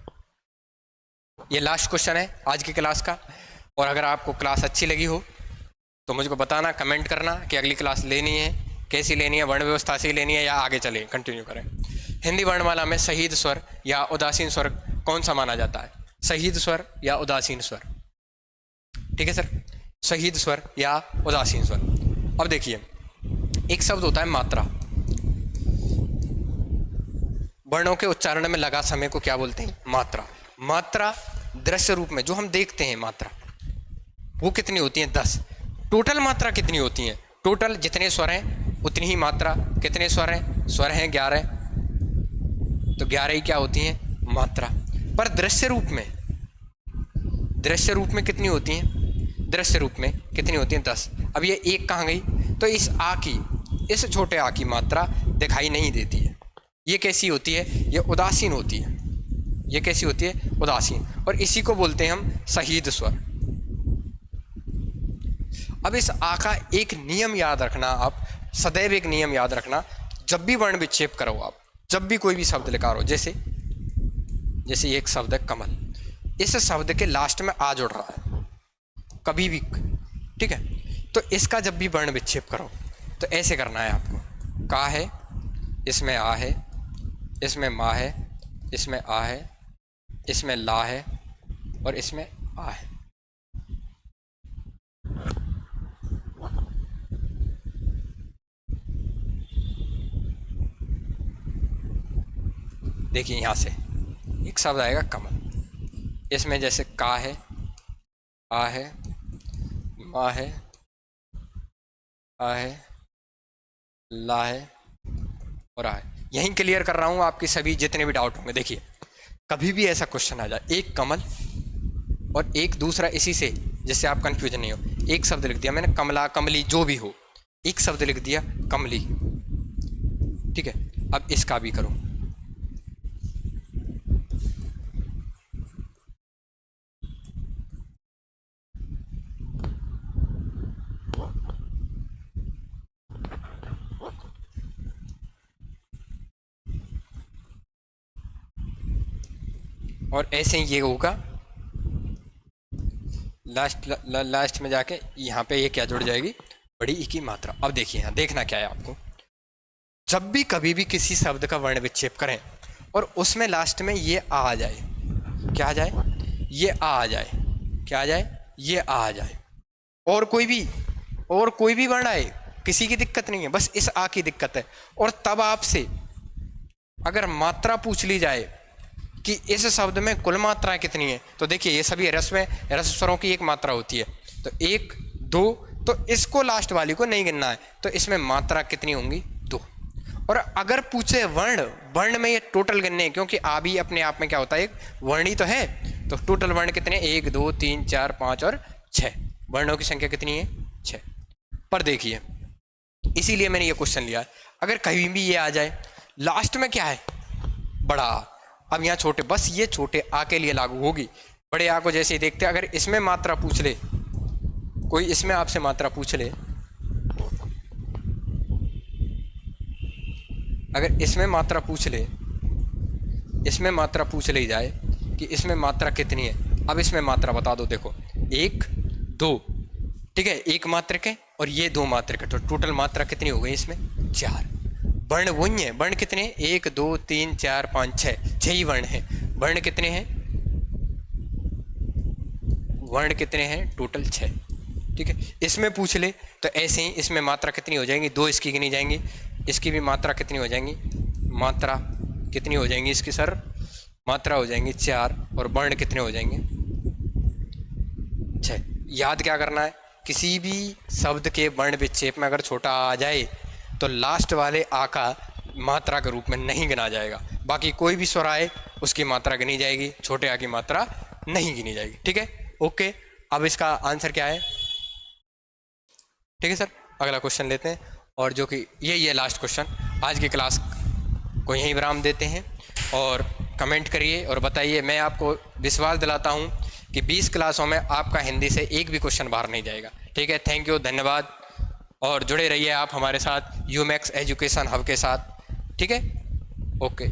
ये लास्ट क्वेश्चन है आज की क्लास का। और अगर आपको क्लास अच्छी लगी हो तो मुझको बताना, कमेंट करना कि अगली क्लास लेनी है, कैसी लेनी है, वर्ण व्यवस्था से लेनी है या आगे चले कंटिन्यू करें। हिंदी वर्णमाला में शहीद स्वर या उदासीन स्वर कौन सा माना जाता है? शहीद स्वर या उदासीन स्वर? ठीक है सर, शहीद स्वर या उदासीन स्वर। अब देखिए, एक शब्द होता है मात्रा। वर्णों के उच्चारण में लगा समय को क्या बोलते हैं? मात्रा। मात्रा दृश्य रूप में जो हम देखते हैं मात्रा, वो कितनी होती है? 10। टोटल मात्रा कितनी होती है? टोटल जितने स्वर हैं उतनी ही मात्रा। कितने स्वर हैं? स्वर हैं 11, तो 11 ही क्या होती हैं? मात्रा। पर दृश्य रूप में, दृश्य रूप में कितनी होती हैं? दृश्य रूप में कितनी होती हैं? 10। अब ये एक कहाँ गई? तो इस आ की, इस छोटे आ की मात्रा दिखाई नहीं देती है। ये कैसी होती है? ये उदासीन होती है। ये कैसी होती है? उदासीन। और इसी को बोलते हैं हम शहीद स्वर। अब इस आ का एक नियम याद रखना, आप सदैव एक नियम याद रखना, जब भी वर्ण विक्षेप करो आप, जब भी कोई भी शब्द लिखा हो, जैसे जैसे एक शब्द है कमल, इस शब्द के लास्ट में आ जुड़ रहा है कभी भी, ठीक है? तो इसका जब भी वर्ण विक्षेप करो तो ऐसे करना है आपको। का है, इसमें आ है, इसमें मा है, इसमें आ है, इसमें ला है और इसमें आ है। देखिए यहाँ से एक शब्द आएगा कमल, इसमें जैसे का है, आ है, मा है, आ है, ला है और आ है। यहीं क्लियर कर रहा हूँ, आपके सभी जितने भी डाउट होंगे। देखिए कभी भी ऐसा क्वेश्चन आ जाए, एक कमल और एक दूसरा इसी से, जिससे आप कंफ्यूजन नहीं हो, एक शब्द लिख दिया मैंने, कमला, कमली, जो भी हो, एक शब्द लिख दिया कमली, ठीक है? अब इसका भी करो, और ऐसे ही ये होगा लास्ट में जाके यहाँ पे ये क्या जुड़ जाएगी? बड़ी ई की मात्रा। अब देखिए यहाँ देखना क्या है आपको, जब भी कभी भी किसी शब्द का वर्ण विक्षेप करें और उसमें लास्ट में ये आ जाए, क्या आ जाए? ये आ जाए, क्या आ जाए? ये आ जाए। और कोई भी वर्ण आए, किसी की दिक्कत नहीं है, बस इस आ की दिक्कत है। और तब आपसे अगर मात्रा पूछ ली जाए कि इस शब्द में कुल मात्राएं कितनी है, तो देखिए ये सभी रस में, रस स्वरों की एक मात्रा होती है, तो 1, 2, तो इसको लास्ट वाली को नहीं गिनना है, तो इसमें मात्रा कितनी होंगी? 2। और अगर पूछे वर्ण में ये टोटल गिनने हैं, क्योंकि आ भी अपने आप में क्या होता है? एक वर्ण ही तो है। तो टोटल वर्ण कितने? 1, 2, 3, 4, 5 और 6। वर्णों की संख्या कितनी है? 6। पर देखिए इसीलिए मैंने ये क्वेश्चन लिया, अगर कहीं भी ये आ जाए, लास्ट में क्या है? बड़ा आ। अब यहाँ छोटे, बस ये छोटे आ के लिए लागू होगी। बड़े आ को जैसे ही देखते, अगर इसमें मात्रा पूछ ले कोई, इसमें आपसे मात्रा पूछ ले, अगर इसमें मात्रा पूछ ले, इसमें मात्रा पूछ ली जाए कि इसमें मात्रा कितनी है, अब इसमें मात्रा बता दो। देखो 1, 2, ठीक है, 1 मात्रक है और ये 2 मात्रक है, तो टोटल मात्रा कितनी हो गई इसमें? 4। वर्ण वही है, वर्ण कितने? 1, 2, 3, 4, 5, 6 ही वर्ण हैं। वर्ण कितने हैं? वर्ण कितने हैं? टोटल 6। ठीक है, इसमें पूछ ले तो ऐसे ही इसमें मात्रा कितनी हो जाएंगी? 2 इसकी गिनी जाएंगी, इसकी भी मात्रा कितनी हो जाएंगी? मात्रा कितनी हो जाएंगी इसकी सर? मात्रा हो जाएंगी 4। और वर्ण कितने हो जाएंगे? 6। याद क्या करना है, किसी भी शब्द के वर्ण विक्षेप में अगर छोटा आ जाए तो लास्ट वाले आ का मात्रा के रूप में नहीं गिना जाएगा, बाकी कोई भी स्वर आए उसकी मात्रा गिनी जाएगी, छोटे आ की मात्रा नहीं गिनी जाएगी। ठीक है, ओके। अब इसका आंसर क्या है? ठीक है सर, अगला क्वेश्चन लेते हैं, और जो कि यही है लास्ट क्वेश्चन। आज की क्लास को यहीं विराम देते हैं, और कमेंट करिए और बताइए। मैं आपको विश्वास दिलाता हूं कि 20 क्लासों में आपका हिंदी से एक भी क्वेश्चन बाहर नहीं जाएगा। ठीक है, थैंक यू, धन्यवाद, और जुड़े रहिए आप हमारे साथ यूमैक्स एजुकेशन हब के साथ। ठीक है, ओके।